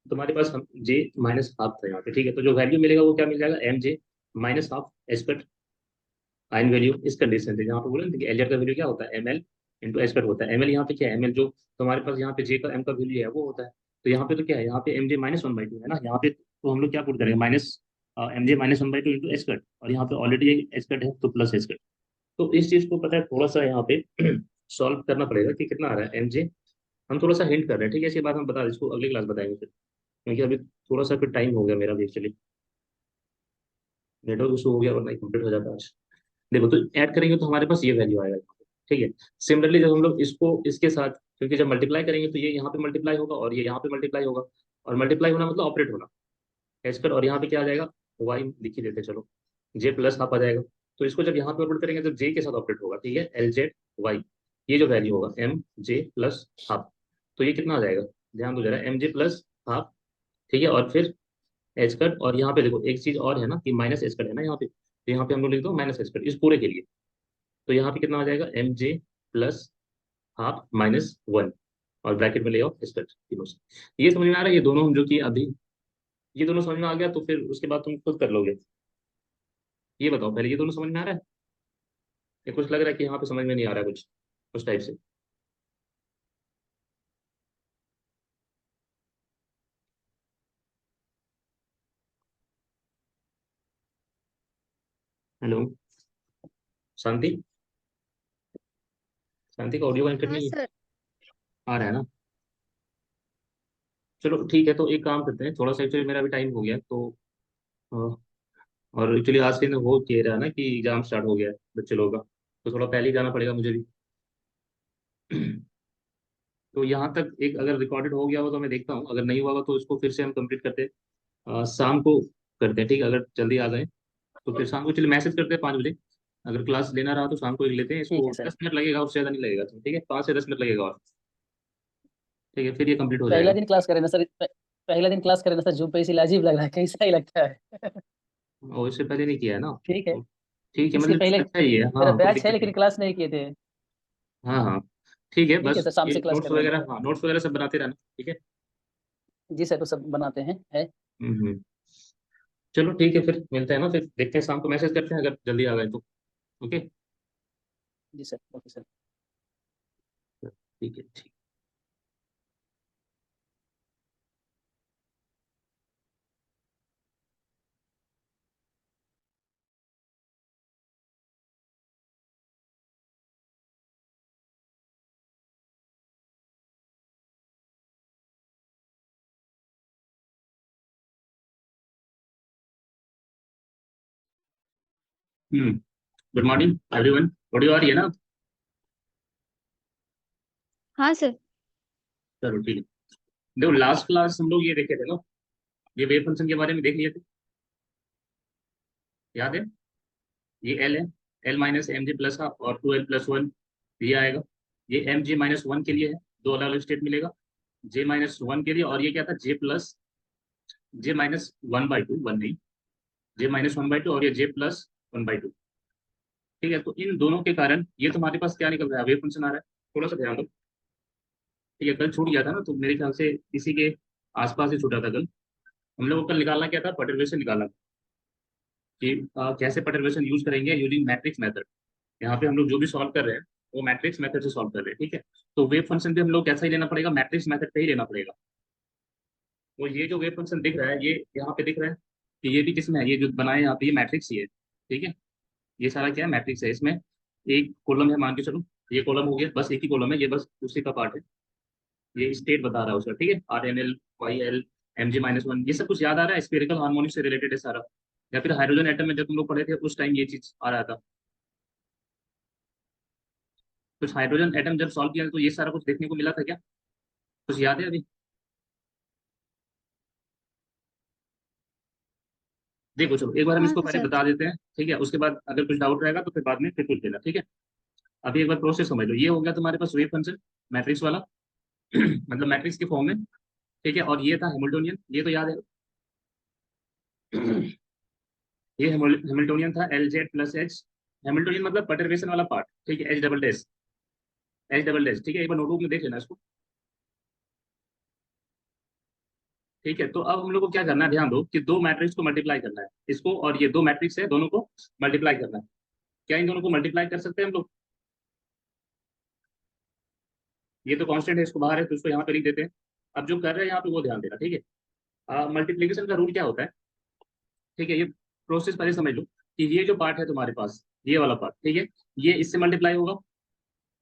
[SPEAKER 1] तुम्हारे पास हम J-हाफ था यहाँ पे, ठीक है, तो जो वैल्यू मिलेगा वो क्या मिल जाएगा, MJ-हाफ एस्पेक्ट आइन वैल्यू इस कंडीशन से, जहाँ पे बोले ना कि LZ का वैल्यू क्या होता है, ML इंटू एस्पेक्ट होता है। ML यहाँ पे क्या है, ML जो तुम्हारे पास यहाँ पे J का M का वैल्यू है वो होता है। तो यहाँ पे तो क्या है, यहाँ पे MJ-1/2 है ना, यहाँ पे तो हम लोग क्या पुट करेंगे, MJ-1/2 इंटू एस्पेक्ट, और यहाँ पे ऑलरेडी एस्पेक्ट है तो प्लस एस्पेक्ट। तो इस चीज को पता है थोड़ा सा यहाँ पे सॉल्व करना पड़ेगा कि कितना आ रहा है MJ। हम थोड़ा सा हिंट कर रहे हैं, ठीक है, इसके बाद हम बता इसको अगली क्लास बताएंगे फिर, क्योंकि अभी थोड़ा सा फिर टाइम हो गया मेरा भी एक्चुअली, नेटवर्क इशू हो गया वरना कंप्लीट हो जाता आज। देखो तो ऐड करेंगे तो हमारे पास ये वैल्यू आएगा, ठीक है। सिमिलरली जब हम लोग इसको इसके साथ, क्योंकि जब मल्टीप्लाई करेंगे तो ये यहाँ पे मल्टीप्लाई होगा और ये यहाँ पे मल्टीप्लाई होगा, और मल्टीप्लाई होना मतलब ऑपरेट होना एस्कर, और यहाँ पे क्या आ जाएगा, वाई लिख ही देते हैं, चलो J+हाफ आ जाएगा। तो इसको जब यहाँ पे ऑपरेट करेंगे तो J के साथ ऑपरेट होगा, ठीक है, LZ ये जो वैल्यू होगा MJ+हाफ, तो ये कितना आ जाएगा, ध्यान दो जरा, MJ+हाफ, ठीक है, और फिर एस्कर, और यहाँ पे देखो एक चीज और है ना कि माइनस एस्कर है ना यहाँ पे, तो यहाँ पे हम लोग लिख दो माइनस एस्कर इस पूरे के लिए। तो यहाँ पे कितना आ जाएगा, MJ+हाफ -1, और ब्रैकेट में ले आओ एस्कर तीनों से। ये समझ में आ रहा है, ये दोनों हम जो कि अभी, ये दोनों समझ में आ गया तो फिर उसके बाद तुम खुद कर लोगे। ये बताओ पहले, ये दोनों समझ में आ रहा है, या कुछ लग रहा है कि यहाँ पे समझ में नहीं आ रहा है कुछ उस टाइप से। हेलो, शांति, शांति का ऑडियो कनेक्टेड
[SPEAKER 2] हाँ
[SPEAKER 1] नहीं है,
[SPEAKER 2] सर।
[SPEAKER 1] आ रहा है ना, चलो ठीक है, तो एक काम करते हैं, थोड़ा सा एक्चुअली मेरा भी टाइम हो गया तो अ, और एक्चुअली आज के दिन वो कह रहा है ना कि एग्जाम स्टार्ट हो गया है बच्चे लोगों का, तो थोड़ा पहले ही जाना पड़ेगा मुझे भी। तो यहाँ तक एक अगर रिकॉर्डेड हो गया हो तो मैं देखता हूँ, अगर नहीं हुआ हो तो इसको फिर से हम कंप्लीट करते हैं, शाम को करते हैं, ठीक है, अगर जल्दी आ गए तो फिर शाम को चलिए मैसेज करते हैं 5 बजे, अगर क्लास लेना रहा तो शाम को ही लेते हैं,
[SPEAKER 3] ठीक
[SPEAKER 1] इसको
[SPEAKER 3] है सर।
[SPEAKER 1] 10 मिनट लगेगा, उससे ज़्यादा नहीं लगेगा, तो ठीक है, 5 से 10 मिनट लगेगा और, ठीक है, फिर ये कंप्लीट हो
[SPEAKER 3] पहला
[SPEAKER 1] जाएगा।
[SPEAKER 3] दिन क्लास करें ना सर, पहला दिन क्लास करें ना सर, जूम पे इसीलिए अजीब लग रहा है, कैसा ही लगता है।
[SPEAKER 1] और इससे पहले नहीं किया है ना,
[SPEAKER 3] ठीक है।
[SPEAKER 1] तो ठीक है,
[SPEAKER 3] इसके
[SPEAKER 1] मतलब
[SPEAKER 3] पहले
[SPEAKER 1] अच्छा ही है,
[SPEAKER 3] मेरा
[SPEAKER 1] हाँ कोई
[SPEAKER 3] बैच है
[SPEAKER 1] दिक्कत नहीं।
[SPEAKER 3] लेकिन क्लास नहीं किए थे।
[SPEAKER 1] हाँ हाँ, ठीक है,
[SPEAKER 3] ठीक है
[SPEAKER 1] बस
[SPEAKER 3] सर, शाम
[SPEAKER 1] ये
[SPEAKER 3] से क्लास
[SPEAKER 1] नोट्स
[SPEAKER 3] कर लेंगे।
[SPEAKER 1] वगैरह, हाँ नोट्स वगैरह सब बनाते रहना, ठीक है।
[SPEAKER 3] जी सर, तो सब बनाते हैं है।
[SPEAKER 1] हम्म। चलो ठीक है, फिर मिलते हैं ना, फिर देखते हैं शाम को, मैसेज करते हैं अगर जल्दी आ गए तो, ओके।
[SPEAKER 3] जी सर, ओके सर।
[SPEAKER 1] ठीक है, ठीक। गुड मॉर्निंग एवरीवन, ऑडियो आ रही है ना?
[SPEAKER 2] हाँ सर।
[SPEAKER 1] चलो ठीक है। देखो लास्ट क्लास हम लोग ये देखे थे ना, ये वेव फंक्शन के बारे में देख लिए थे, याद है, ये एल है, L-MJ+ और 2L+1 ये आएगा, ये MJ-1 के लिए है, दो अलग अलग स्टेट मिलेगा, J-1 के लिए, और ये क्या था, J-1/2, वन नहीं, J-1/2, और ये J+1/2, ठीक है। तो इन दोनों के कारण ये तुम्हारे पास क्या निकल रहा है, वेव फंक्शन आ रहा है, थोड़ा सा ध्यान दो, ठीक है, कल छूट गया था ना, तो मेरे ख्याल से इसी के आसपास ही छूटा था कल। हम लोग को कल निकालना क्या था, परटर्वेशन निकालना था, कि कैसे परटर्वेशन यूज करेंगे यूजिंग मैट्रिक्स मेथड। यहाँ पे हम लोग जो भी सॉल्व कर रहे हैं वो मैट्रिक्स मेथड से सॉल्व कर रहे हैं, ठीक है। तो वेव फंक्शन भी हम लोग कैसा ही लेना पड़ेगा, मैट्रिक्स मेथड पे ही लेना पड़ेगा। वो ये जो वेव फंक्शन दिख रहा है, ये यहाँ पे दिख रहा है कि ये भी किसमें है, ये जो बनाए यहाँ पे ये मैट्रिक्स ही है, ठीक है, ये सारा क्या है, मैट्रिक्स है, इसमें एक कॉलम है, मान के चलो ये कॉलम हो गया, बस एक ही कॉलम है, ये बस उसी का पार्ट है, ये स्टेट बता रहा है उसका, ठीक है, RNL, YL, MJ-1, ये सब कुछ याद आ रहा है, स्फेरिकल हार्मोनिक से रिलेटेड है सारा, या फिर हाइड्रोजन एटम में जब तुम लोग पढ़े थे उस टाइम ये चीज आ रहा था, कुछ हाइड्रोजन एटम जब सॉल्व किया तो ये सारा कुछ देखने को मिला था क्या, कुछ याद है अभी? देखो चलो एक बार हम
[SPEAKER 2] हाँ
[SPEAKER 1] इसको पहले
[SPEAKER 2] सर।
[SPEAKER 1] बता देते हैं, ठीक है, उसके बाद अगर कुछ डाउट रहेगा तो फिर बाद में फिर पूछ लेना, ठीक है। अभी एक बार प्रोसेस समझ लो, ये हो गया तुम्हारे पास वेव फंक्शन मैट्रिक्स वाला, मतलब मैट्रिक्स के फॉर्म में, ठीक है, और ये था हेमिल्टोनियन, ये तो याद है। ये हेमिल्टोनियन था, LZ+H हैमिल्टोनियन मतलब परटर्बेशन वाला पार्ट, ठीक है, एच डबल डैश, ठीक है, एक बार नोटबुक में देख लेना इसको। ठीक है, तो अब हम लोग को क्या करना है, ध्यान दो कि दो मैट्रिक्स को मल्टीप्लाई करना है, इसको और ये दो मैट्रिक्स है, दोनों को मल्टीप्लाई करना है। क्या इन दोनों को मल्टीप्लाई कर सकते हैं हम लोग? ये तो कांस्टेंट है, इसको बाहर है तो इसको यहाँ पे लिख देते हैं। अब जो कर रहे हैं यहाँ पे वो ध्यान देना, ठीक है। मल्टीप्लीकेशन का रूल क्या होता है, ठीक है, ये प्रोसेस पहले समझ लो कि ये जो पार्ट है तुम्हारे पास, ये वाला पार्ट, ठीक है, ये इससे मल्टीप्लाई होगा,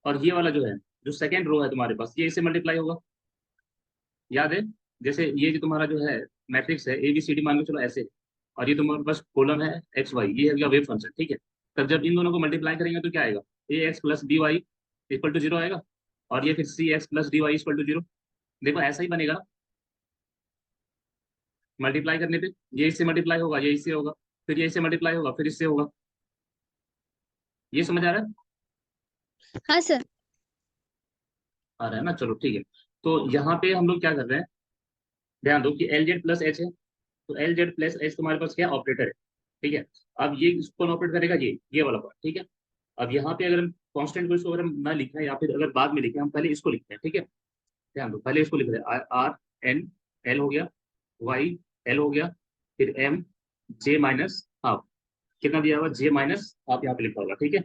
[SPEAKER 1] और ये वाला जो है, जो सेकेंड रो है तुम्हारे पास, ये इससे मल्टीप्लाई होगा। याद है? जैसे ये जो तुम्हारा जो है मैट्रिक्स है, ए बी सी डी मान के चलो ऐसे, और ये तुम्हारे पास कॉलम है एक्स वाई, ये है क्या, वेव फंक्शन, ठीक है। तब जब इन दोनों को मल्टीप्लाई करेंगे तो क्या आएगा, A X plus B Y equal to zero आएगा, और ये फिर C X plus D Y equal to zero. देखो ऐसा ही बनेगा ना, मल्टीप्लाई करने पे ये इससे मल्टीप्लाई होगा, ये इससे होगा, फिर ये इससे मल्टीप्लाई होगा, फिर इससे होगा। ये समझ आ रहा है?
[SPEAKER 2] हाँ सर।
[SPEAKER 1] आ रहा है ना, चलो ठीक है। तो यहाँ पे हम लोग क्या कर रहे हैं, ध्यान दो कि एल जेड प्लस एच है, तो एल जेड प्लस एच तुम्हारे पास क्या ऑपरेटर है, ठीक है। अब ये कौन ऑपरेट करेगा, ये वाला पार्ट, ठीक है। अब यहाँ पे अगर हम कॉन्स्टेंट को इसको अगर हम ना लिखें या फिर अगर बाद में लिखें, हम पहले इसको लिखते हैं, ठीक है। ध्यान दो, पहले इसको लिख रहे हैं, आर एन एल हो गया, वाई एल हो गया, फिर एम जे माइनस हाफ, कितना दिया हुआ, जे माइनस हाफ यहाँ पे लिखा होगा, ठीक है।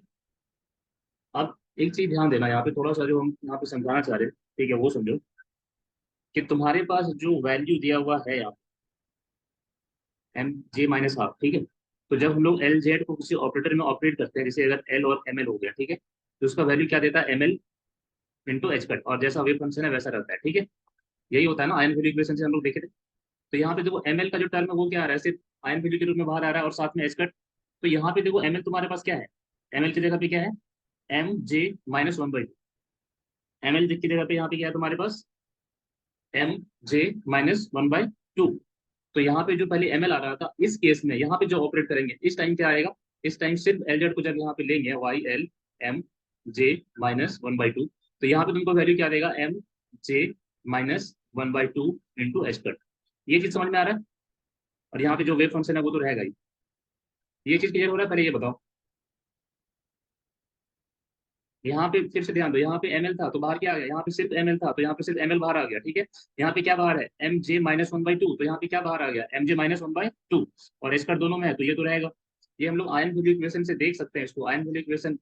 [SPEAKER 1] अब एक चीज ध्यान देना, यहाँ पे थोड़ा सा जो हम यहाँ पे समझाना चाह रहे हैं, ठीक है, वो समझो कि तुम्हारे पास जो वैल्यू दिया हुआ है यहाँ एम जे माइनस हाफ, ठीक है। तो जब हम लोग एल जेड को किसी ऑपरेटर में ऑपरेट करते हैं, जैसे अगर एल और एम एल हो गया, ठीक है, तो उसका वैल्यू क्या देता है, M L into H cut, और जैसा वेव फंक्शन है वैसा रहता है, ठीक है। यही होता है ना, आयन वैल्यू इक्वेशन से हम लोग देखे थे। तो यहाँ पे देखो एम एल का जो टर्म है वो क्या आ रहा है, सिर्फ आयन वैल्यू के रूप में बाहर आ रहा है, और साथ में एच कट। तो यहाँ पे देखो एम एल तुम्हारे पास क्या है, एम एल की जगह पे क्या है, M J minus one by two. M L की जगह पे यहाँ पे क्या है तुम्हारे पास, M J minus one by two. तो यहाँ पे जो पहले एम एल आ रहा था, इस केस में यहाँ पे जो ऑपरेट करेंगे इस टाइम क्या आएगा, इस टाइम सिर्फ एल जेड को जब यहाँ पे लेंगे, Y L M J minus one by two, तो यहाँ पे तुमको वैल्यू क्या देगा, M J minus one by two into H cut. ये चीज समझ में आ रहा है? और यहाँ पे जो वेव फंक्शन है वो तो रहेगा ही। ये चीज क्लियर हो रहा है, पहले ये बताओ। यहाँ पे फिर से ध्यान दो, यहाँ पे एम एल था तो बाहर क्या आ गया, यहाँ पे सिर्फ एम एल था तो यहाँ पे सिर्फ एम एल बाहर आ गया, ठीक है। यहाँ पे क्या बाहर है, M J minus one by two, तो यहाँ पे क्या बाहर आ गया, M J minus one by two, और इसका दोनों में है तो ये तो रहेगा। ये हम लोग आयन वैल्यू इक्वेशन से देख सकते हैं इसको, आयन वैल्यू इक्वेशन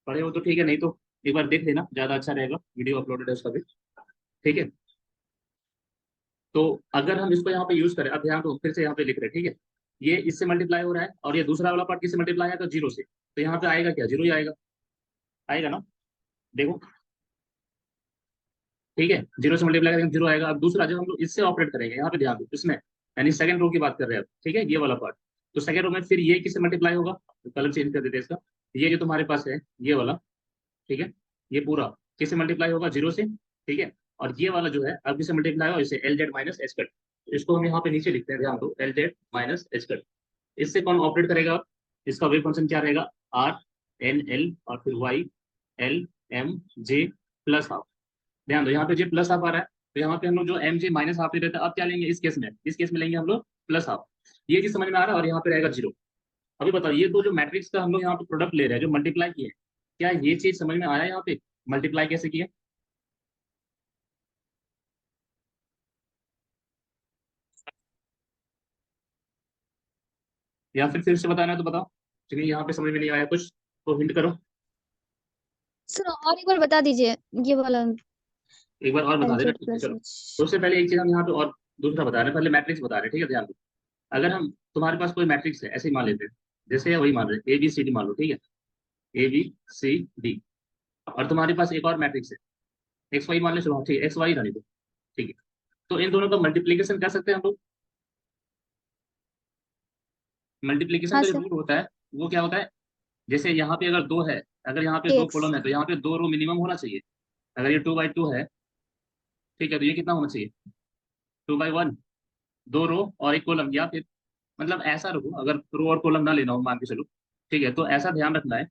[SPEAKER 1] पढ़े हो तो ठीक है, नहीं तो एक बार देख लेना, ज्यादा अच्छा रहेगा, वीडियो अपलोडेड है उसका भी, ठीक है। तो अगर हम इसको यहाँ पे यूज करें, अब ध्यान दो फिर से यहाँ पे लिख रहे हैं, ठीक है, ये इससे मल्टीप्लाई हो रहा है, और ये दूसरा वाला पार्ट किससे मल्टीप्लाई है, तो जीरो से, तो यहाँ पे आएगा क्या, जीरो ही आएगा, आएगा ना, देखो, ठीक है, जीरो से मल्टीप्लाई करेंगे जीरो आएगा। अब दूसरा जब हम लोग इससे ऑपरेट करेंगे, यहाँ पे ध्यान दो इसमें, यानी सेकंड रो की बात कर रहे हैं, ठीक है, ये वाला पार्ट। तो सेकंड रो में फिर ये किससे मल्टीप्लाई होगा, तो कलर चेंज कर देते हैं इसका, ये जो तुम्हारे पास है ये वाला, ठीक है, ये पूरा किससे मल्टीप्लाई होगा, जीरो से, ठीक है। और ये वाला जो है अब किससे मल्टीप्लाई होगा, इसे L Z minus H cut, इसको हम यहाँ पे नीचे लिखते हैं, ध्यान दो, L Z minus H cut. इससे कौन ऑपरेट करेगा, इसका वेव फंक्शन क्या रहेगा, आर एन एल और फिर Y L M J plus half. ध्यान दो यहाँ पे जे प्लस हाफ आ रहा है, तो यहाँ पे हम लोग जो एम जे माइनस हाफ ले रहे थे, अब क्या लेंगे, इस केस में लेंगे हम लोग प्लस हाफ। ये चीज समझ में आ रहा है, और यहाँ पे रहेगा जीरो। अभी बताओ, ये दो जो मैट्रिक्स का हम लोग यहाँ पे प्रोडक्ट ले रहे हैं, जो मल्टीप्लाई किए, क्या ये चीज समझ में आया यहाँ पे, मल्टीप्लाई कैसे किया? या फिर से बताना है तो बताओ, चलिए यहाँ पे समझ में नहीं आया कुछ तो हिंट करो,
[SPEAKER 2] सर और एक बार बता दीजिए, ये वाला
[SPEAKER 1] एक बार और बता
[SPEAKER 2] एल
[SPEAKER 1] देना,
[SPEAKER 2] जेड
[SPEAKER 1] ठीक है
[SPEAKER 2] प्लस
[SPEAKER 1] चलो।
[SPEAKER 2] एच।
[SPEAKER 1] तो उससे पहले एक चीज हम यहाँ पे और दूसरा बता रहे हैं, पहले मैट्रिक्स बता रहे हैं, ठीक है, ध्यान दो। अगर हम तुम्हारे पास कोई मैट्रिक्स है, ऐसे ही मान लेते हैं, जैसे वही मान रहे हैं, ए बी सी डी मान लो, ठीक है, ए बी सी डी, और तुम्हारे पास एक और मैट्रिक्स है एक्स वाई मान लो, चलो ठीक है, एक्स वाई रहने दो, ठीक है। तो इन दोनों का मल्टीप्लीकेशन कर सकते हैं हम लोग। मल्टीप्लीकेशन
[SPEAKER 2] हाँ
[SPEAKER 1] का जो
[SPEAKER 2] सर।
[SPEAKER 1] रूल होता है वो क्या होता है, जैसे यहाँ पे अगर दो है, अगर यहाँ पे दो
[SPEAKER 2] एक्स।
[SPEAKER 1] कॉलम है तो यहाँ पे दो रो मिनिमम होना चाहिए। अगर ये टू बाई टू है, ठीक है, तो ये कितना होना चाहिए, टू बाई वन, दो रो और एक कॉलम, या फिर मतलब ऐसा रखो, अगर रो और कॉलम ना लेना हो मान के चलो, ठीक है, तो ऐसा ध्यान रखना है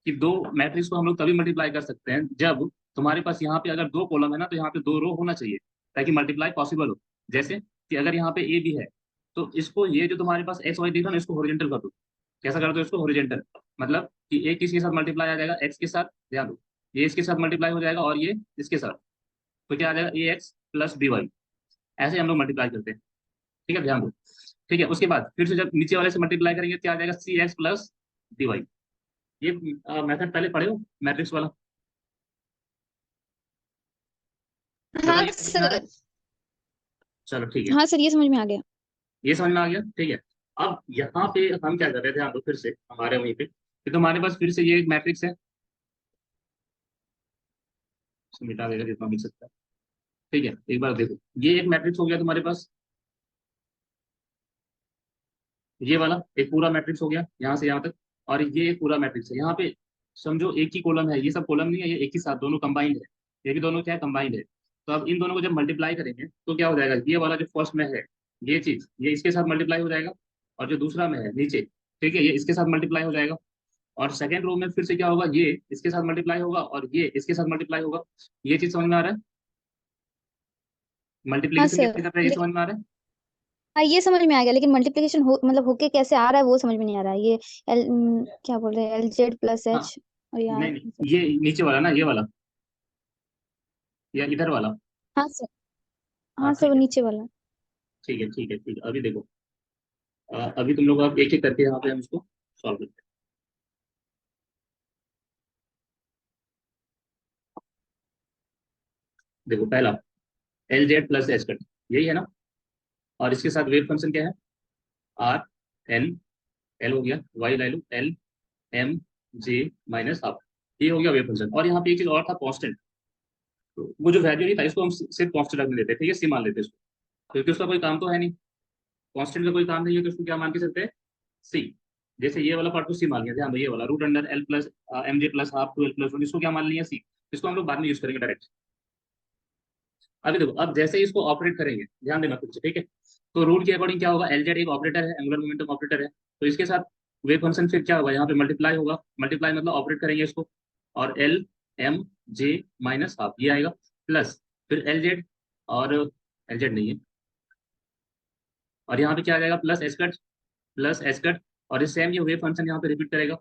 [SPEAKER 1] कि दो मैट्रिक्स को हम लोग तभी मल्टीप्लाई कर सकते हैं जब तुम्हारे पास यहाँ पे अगर दो कॉलम है ना, तो यहाँ पे दो रो होना चाहिए, ताकि मल्टीप्लाई पॉसिबल हो। जैसे कि अगर यहाँ पे ए बी है, तो इसको ये जो तुम्हारे पास एक्स वाई दिखा ना, इसको हॉरिजेंटल कर दो। कैसा कर दो इसको, हॉरिजेंटल, मतलब कि एक किसके साथ मल्टीप्लाई आ जाएगा, एक्स के साथ, ध्यान दो, ये इसके साथ मल्टीप्लाई हो जाएगा और ये इसके साथ, तो क्या आ जाएगा, ए एक्स प्लस बी वाई। ऐसे हम लोग मल्टीप्लाई करते हैं, ठीक है, ध्यान दो। ठीक है, उसके बाद फिर से जब नीचे वाले से मल्टीप्लाई करेंगे क्या आ जाएगा, सी एक्स प्लस डी वाई। ये मेथड पहले पढ़े हो, मैट्रिक्स वाला? बताओ
[SPEAKER 2] हाँ
[SPEAKER 1] ये समझ में आ रहा
[SPEAKER 2] सर।
[SPEAKER 1] है? चलो ठीक है,
[SPEAKER 2] हाँ सर, ये समझ में आ गया।
[SPEAKER 1] ये समझ में आ गया, ठीक है। अब यहाँ पे हम क्या कर रहे थे, ध्यान दो, फिर से हमारे वहीं पे, कि तुम्हारे पास फिर से ये एक मैट्रिक्स है, इसको मिटा देगा जितना मिल सकता है। ठीक है, एक बार देखो, ये एक मैट्रिक्स हो गया तुम्हारे पास, ये वाला एक पूरा मैट्रिक्स हो गया यहाँ से यहाँ तक, और ये एक पूरा मैट्रिक्स है यहाँ पे। समझो एक ही कॉलम है, ये सब कॉलम नहीं है, ये एक ही साथ दोनों कंबाइंड है, ये भी दोनों क्या है, कंबाइंड है। तो अब इन दोनों को जब मल्टीप्लाई करेंगे तो क्या हो जाएगा, ये वाला जो फर्स्ट में है ये चीज, ये इसके साथ मल्टीप्लाई हो जाएगा, और जो दूसरा में है नीचे, ठीक है, ये इसके साथ मल्टीप्लाई हो जाएगा। और सेकंड रो में फिर से क्या होगा, ये इसके साथ मल्टीप्लाई होगा और ये इसके साथ मल्टीप्लाई होगा। ये चीज समझ में आ रहा है?
[SPEAKER 2] हाँ
[SPEAKER 1] मल्टीप्लीकेशन
[SPEAKER 2] सर,
[SPEAKER 1] कैसे कर रहे हैं, ये
[SPEAKER 2] लेकिन
[SPEAKER 1] समझ में आ रहा है?
[SPEAKER 2] हाँ ये समझ में आ गया, लेकिन मल्टीप्लिकेशन हो मतलब होके कैसे आ रहा है वो समझ में नहीं आ रहा है। ये क्या बोल रहे हैं, एल जेड प्लस
[SPEAKER 1] हाँ,
[SPEAKER 2] एच और यार
[SPEAKER 1] नहीं नहीं, ये नीचे वाला ना, ये वाला या इधर वाला?
[SPEAKER 2] हाँ सर।
[SPEAKER 1] हाँ
[SPEAKER 2] हाँ सर, वो
[SPEAKER 1] ठीक है,
[SPEAKER 2] नीचे वाला।
[SPEAKER 1] ठीक है, ठीक है, ठीक है, अभी देखो, अभी तुम लोग अब एक एक करके यहाँ पे हम इसको सॉल्व करते हैं। देखो पहला, L Z plus H cut, यही है ना, और इसके साथ वेव फंक्शन क्या है, आर एन, एल हो गया, वाई ले लो, L M J minus half, ये हो गया वेव फंक्शन। और यहाँ पे एक चीज और था, कांस्टेंट, तो वो जो वैल्यू नहीं था इसको हम सिर्फ कांस्टेंट रखने देते, ठीक है, सी मान लेते इसको, क्योंकि उसका कोई काम तो है नहीं, कांस्टेंट का कोई काम नहीं है, तो उसको क्या मान के सकते हैं, सी। जैसे ये वाला पार्ट को सी मान लिया, ध्यान दो, ये वाला root under L plus M J plus half two L plus one, इसको क्या मान लिया, सी। इसको हम लोग बाद में यूज करेंगे डायरेक्ट। अभी देखो, अब जैसे ही इसको ऑपरेट करेंगे, ध्यान देना कुछ, ठीक है, तो रूल के अकॉर्डिंग क्या होगा, एल जेड एक ऑपरेटर है, एंगुलर मोमेंटम ऑपरेटर है, तो इसके साथ वेव फंक्शन फिर क्या होगा, यहाँ पे मल्टीप्लाई होगा, मल्टीप्लाई मतलब ऑपरेट करेंगे इसको, और L M J minus half ये आएगा, प्लस फिर एल जेड, और एल जेड नहीं है, और यहाँ पे क्या आ जाएगा, plus H cut, plus H cut, और इस सेम ये वेव फंक्शन यहाँ पे रिपीट करेगा।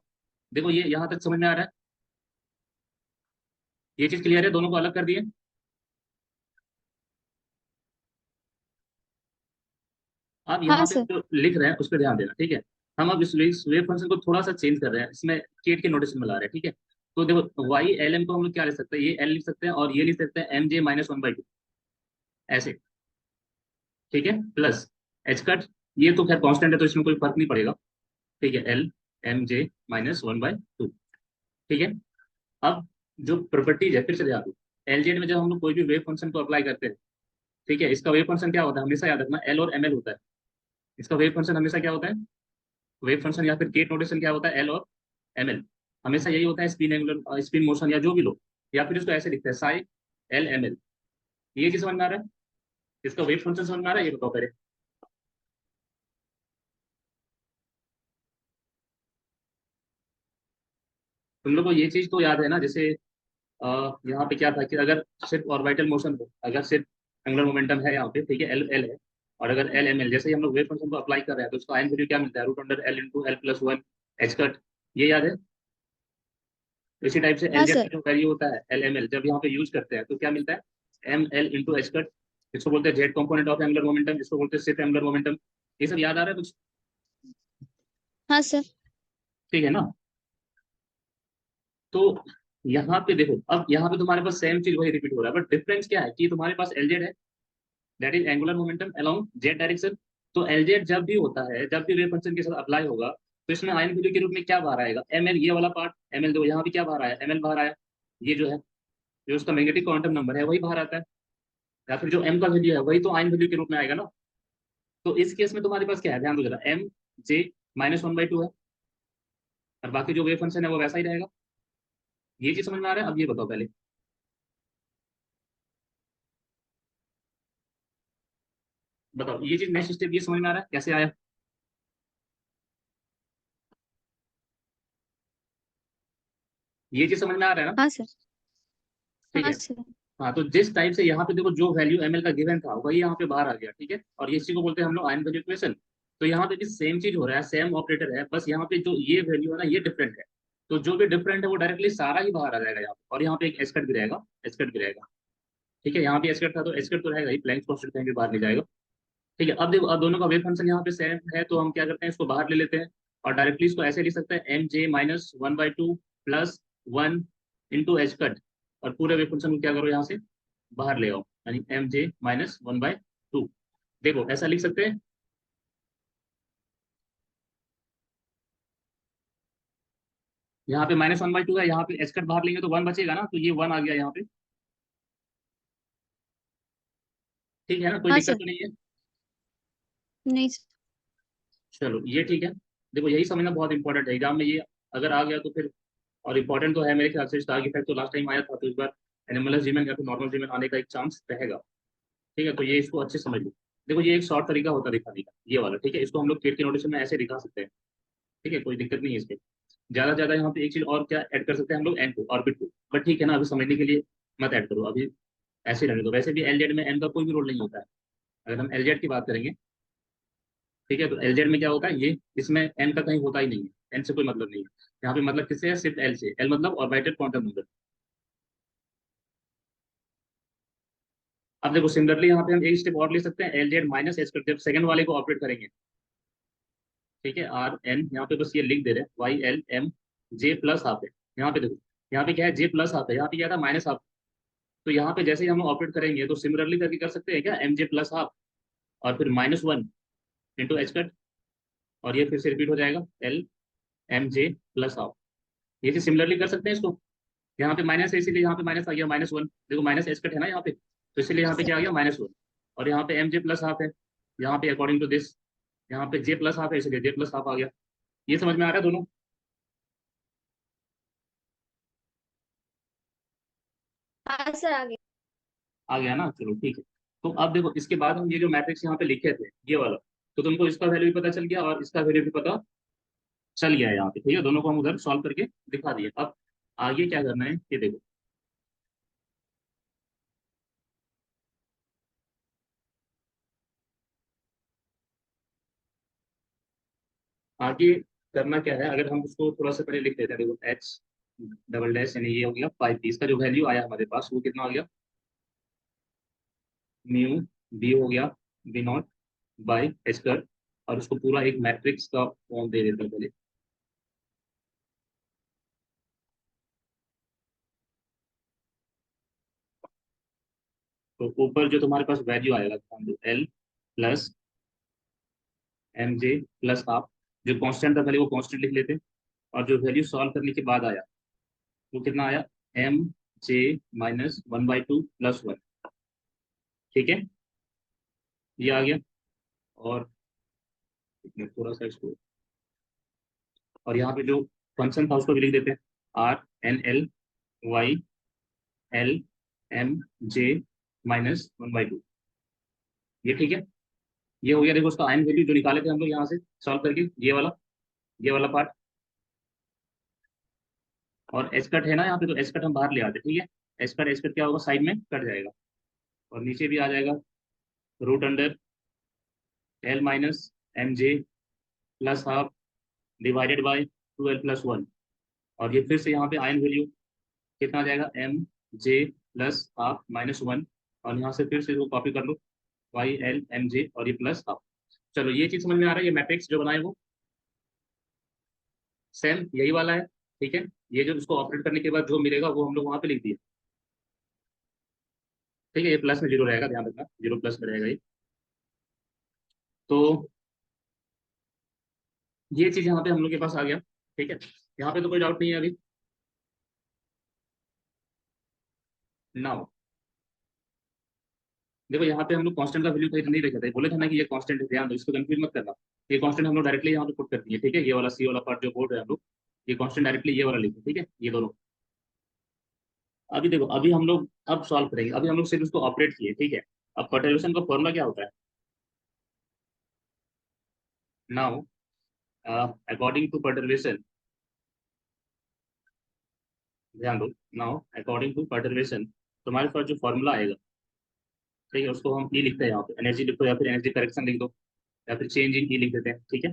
[SPEAKER 1] देखो ये यहाँ तक समझ में आ रहा है, ये चीज क्लियर है, दोनों को अलग कर दिए। आप
[SPEAKER 2] हाँ
[SPEAKER 1] यहाँ पे
[SPEAKER 2] सर।
[SPEAKER 1] जो लिख रहे हैं उस पर ध्यान देना, ठीक है। हम अब इस वेव फंक्शन को थोड़ा सा चेंज कर रहे हैं, इसमें केट के नोटेशन में ला रहे हैं, ठीक है। तो देखो वाई एल एम को हम लोग क्या लिख सकते हैं, ये एल लिख सकते हैं, और ये लिख सकते हैं M J minus one by two, ऐसे, ठीक है, प्लस एच कट, ये तो खैर कांस्टेंट है तो इसमें कोई फर्क नहीं पड़ेगा, ठीक है, L M J minus one by two, ठीक है। अब जो प्रॉपर्टीज है फिर से ध्यान दो, एल जेड में जब हम लोग कोई भी वेव फंक्शन को अप्लाई करते हैं, ठीक है, इसका वेव फंक्शन क्या होता है, हमेशा याद रखना, एल और एम एल होता है। इसका वेव फंक्शन हमेशा क्या होता है, वेव फंक्शन या फिर गेट नोटेशन क्या होता है, एल और एम एल, हमेशा यही होता है, स्पिन एंगुलर स्पिन मोशन या जो भी लो, या फिर इसको ऐसे लिखते हैं, साई एल एम एल। ये चीज समझ में आ रहा है, इसका वेव फंक्शन समझ में आ रहा है, ये बताओ पहले। तुम लोग को ये चीज तो याद है ना, जैसे यहाँ पे क्या था कि अगर सिर्फ ऑर्बिटल मोशन हो, अगर सिर्फ एंगुलर मोमेंटम है यहाँ पे, ठीक है, एल एल है, और अगर एल एम एल, जैसे ही हम लोग वेव फंक्शन को अप्लाई कर रहे हैं तो उसका आइन वैल्यू क्या मिलता है, root under L into L plus one H cut, ये याद है। तो इसी टाइप से एल
[SPEAKER 2] हाँ
[SPEAKER 1] जेड
[SPEAKER 2] सर।
[SPEAKER 1] का जो वैल्यू होता है एल एम एल, जब यहाँ पे यूज करते हैं तो क्या मिलता है, M L into H cut, इसको बोलते हैं Z component of angular momentum, जिसको बोलते हैं सिर्फ एंगुलर मोमेंटम। ये सब याद आ रहा है कुछ?
[SPEAKER 2] हाँ सर।
[SPEAKER 1] ठीक है ना। तो यहाँ पे देखो, अब यहाँ पे तुम्हारे पास सेम चीज वही रिपीट हो रहा है, बट डिफरेंस क्या है कि तुम्हारे पास एल जेड है, that is angular momentum along Z direction. तो एल जेड जब भी होता है, जब भी वेव फंक्शन के साथ अप्लाई होगा, तो इसमें आयन वैल्यू के रूप में क्या बाहर आएगा, एम एल, ये वाला पार्ट एम एल, दो यहाँ भी क्या बाहर आया, एम एल बाहर आया, ये जो है, जो उसका मैग्नेटिक क्वांटम नंबर है वही बाहर आता है, या फिर जो एम का वैल्यू है वही तो आयन वैल्यू के रूप में आएगा ना। तो इस केस में तुम्हारे पास क्या है, ध्यान दो जरा, M J minus one by two है, और बाकी जो वेव फंक्शन है वो वैसा ही रहेगा। ये चीज समझ में आ रहा है, अब ये बताओ पहले, बताओ ये चीज नेक्स्ट स्टेप ये समझ में आ रहा है कैसे आया, ये चीज समझ में आ रहा है ना?
[SPEAKER 2] हाँ सर।
[SPEAKER 1] ठीक
[SPEAKER 2] हाँ
[SPEAKER 1] है।
[SPEAKER 2] सर।
[SPEAKER 1] हाँ, तो जिस टाइप से यहाँ पे देखो जो वैल्यू एम एल का गिवन था वही यहाँ पे बाहर आ गया, ठीक है, और इसी को बोलते हैं हम लोग आयन वैल्यू इक्वेशन। तो यहाँ पे भी सेम चीज हो रहा है, सेम ऑपरेटर है, बस यहाँ पे जो ये वैल्यू है ना ये डिफरेंट है। तो जो भी डिफरेंट है वो डायरेक्टली सारा ही बाहर आ जाएगा यहाँ पे, और यहाँ पे एक एस्कट भी रहेगा, एस्कट भी रहेगा। ठीक है, यहाँ पे एस्कट था तो एस्कट तो रहेगा ही, प्लैंक्स कांस्टेंट कहीं भी बाहर नहीं जाएगा। ठीक है, अब देखो, अब दोनों का वेव फंक्शन यहाँ पे सेम है, तो हम क्या करते हैं, इसको बाहर ले लेते हैं और डायरेक्टली इसको ऐसे लिख सकते हैं, M J minus 1/2 plus 1 into H cut, और पूरे वेव फंक्शन को क्या करो यहाँ से बाहर ले आओ, यानी एम जे माइनस 1/2। देखो ऐसा लिख सकते हैं, यहाँ पे -1/2 है, यहाँ पे एच कट बाहर लेंगे तो 1 बचेगा ना, तो ये 1 आ गया यहाँ पे। ठीक है ना, कोई
[SPEAKER 2] हाँ
[SPEAKER 1] दिक्कत
[SPEAKER 2] सर।
[SPEAKER 1] तो नहीं है।
[SPEAKER 2] नहीं सर।
[SPEAKER 1] चलो ये ठीक है। देखो यही समझना बहुत इंपॉर्टेंट है एग्जाम में, ये अगर आ गया तो फिर, और इम्पोर्टेंट तो है मेरे ख्याल से, स्टार इफेक्ट तो लास्ट टाइम आया था, तो इस बार एनिमलस जीवन या फिर नॉर्मल जीवन आने का एक चांस रहेगा। ठीक है, तो ये इसको अच्छे से समझ लो। देखो ये एक शॉर्ट तरीका होता है दिखाने का, ये वाला। ठीक है, इसको हम लोग पेड के नोटेशन में ऐसे दिखा सकते हैं। ठीक है, कोई दिक्कत नहीं है इसमें। ज्यादा से ज्यादा यहाँ पे एक चीज और क्या ऐड कर सकते हैं हम लोग, एन को, ऑर्बिट को, बट ठीक है ना, अभी समझने के लिए मत ऐड करो अभी, ऐसे ही रहने दो। वैसे भी एलजेड में एन का कोई भी रोल नहीं होता है, अगर हम एलजेड की बात करेंगे। ठीक है, तो एलजेड में क्या होता है, ये इसमें एन का कहीं होता ही नहीं है, एन से कोई मतलब नहीं है यहाँ पे, मतलब किससे है, सिर्फ एल से। एल मतलब ऑर्बिटल क्वांटम नंबर। अब देखो सिमिलरली यहाँ पे हम एक स्टेप और ले सकते हैं, एल जेड माइनस एच कर, जब सेकंड वाले को ऑपरेट करेंगे। ठीक है, आर एन यहाँ पे बस ये लिख दे रहे हैं, Y L M J plus half है। यहाँ पे देखो, यहाँ पे क्या है, जे प्लस हाफ है, यहाँ पे क्या था, माइनस हाफ। तो यहाँ पे जैसे ही हम ऑपरेट करेंगे तो सिमिलरली करके कर सकते हैं क्या, एम जे प्लस हाफ और फिर -1 इंटू एच कट, और ये फिर से रिपीट हो जाएगा, L M J plus half. ये चीज सिमिलरली कर सकते हैं इसको। यहाँ पे माइनस है इसीलिए यहाँ पे माइनस आ गया, -1। देखो माइनस एच कट है ना यहाँ पे, तो इसीलिए यहाँ पे क्या आ गया, -1। और यहाँ पे एम जे प्लस हाफ है, यहाँ पे अकॉर्डिंग टू दिस, यहाँ पे जे प्लस हाफ है इसलिए जे प्लस हाफ आ गया। ये समझ में आ रहा है दोनों?
[SPEAKER 2] हाँ सर, आगे।
[SPEAKER 1] आ गया ना, चलो ठीक है। तो अब देखो इसके बाद हम ये जो मैट्रिक्स यहाँ पे लिखे थे ये वाला, तो तुमको इसका वैल्यू भी पता चल गया और इसका वैल्यू भी पता चल गया है यहाँ पे। ठीक है, दोनों को हम उधर सॉल्व करके दिखा दिए। अब आगे क्या करना है ये देखो, आगे करना क्या है, अगर हम उसको थोड़ा सा पहले लिख देते हैं, देखो एच डबल डैश, यानी ये हो गया 5 इसका जो वैल्यू आया हमारे पास वो कितना आ गया, म्यू बी हो गया B naught by H square, और उसको पूरा एक मैट्रिक्स का फॉर्म दे देते हैं पहले। तो ऊपर जो तुम्हारे पास वैल्यू आएगा, L plus M J plus half, जो कांस्टेंट था पहले वो कांस्टेंट लिख लेते हैं, और जो वैल्यू सॉल्व करने के बाद आया वो कितना आया, एम जे -1/2 प्लस 1। ठीक है, ये आ गया। और थोड़ा सा इसको, और यहाँ पे जो फंक्शन था उसको भी लिख देते हैं, R N L Y L M J -1/2। ये ठीक है, ये हो गया। देखो उसका आयन वैल्यू जो निकाले थे हम लोग यहाँ से सॉल्व करके, ये वाला पार्ट। और एच कट है ना यहाँ पे, तो एच कट हम बाहर ले आते हैं। ठीक है, एच कट क्या होगा, साइड में कट जाएगा, और नीचे भी आ जाएगा, root under L minus M J plus half divided by 2l+1। और ये फिर से यहाँ पे आयन वैल्यू कितना आ जाएगा, एम जे प्लस हाफ -1, और यहाँ से फिर से इसको कॉपी कर लो, वाई एल एम जे और ये प्लस हाफ। चलो ये चीज समझ में आ रहा है, ये मैट्रिक्स जो बनाए वो सेम यही वाला है। ठीक है, ये जो इसको ऑपरेट करने के बाद जो मिलेगा वो हम लोग वहां पे लिख दिए। ठीक है, ये प्लस में जीरो रहेगा, ध्यान रखना, जीरो प्लस में रहेगा ये। तो ये चीज यहाँ पे हम लोग के पास आ गया। ठीक है, यहाँ पे तो कोई डाउट नहीं है अभी। नाउ देखो यहाँ पे हम लोग कांस्टेंट का वैल्यू कहीं तो नहीं रखे थे, बोले थे ना कि ये कांस्टेंट है, ध्यान दो, इसको कंफ्यूज मत करना। ये कांस्टेंट हम लोग डायरेक्टली यहाँ पे पुट कर दिए। ठीक है, ये वाला सी वाला पार्ट जो बोर्ड है हम लोग, ये कांस्टेंट डायरेक्टली ये वाला लिखे। ठीक है, ये दोनों। अभी देखो, अभी हम लोग अब सॉल्व करेंगे, अभी हम लोग सिर्फ इसको ऑपरेट किए। ठीक है, अब परटर्बेशन का फॉर्मूला क्या होता है, नाउ अकॉर्डिंग टू परटर्बेशन, ध्यान दो, नाउ अकॉर्डिंग टू परटर्बेशन तुम्हारे पास जो फॉर्मूला आएगा, ठीक है, उसको हम ये लिखते हैं यहाँ पे, एनर्जी लिखो या फिर एनर्जी करेक्शन लिख दो। या फिर चेंज इन ई लिख देते हैं, ठीक है।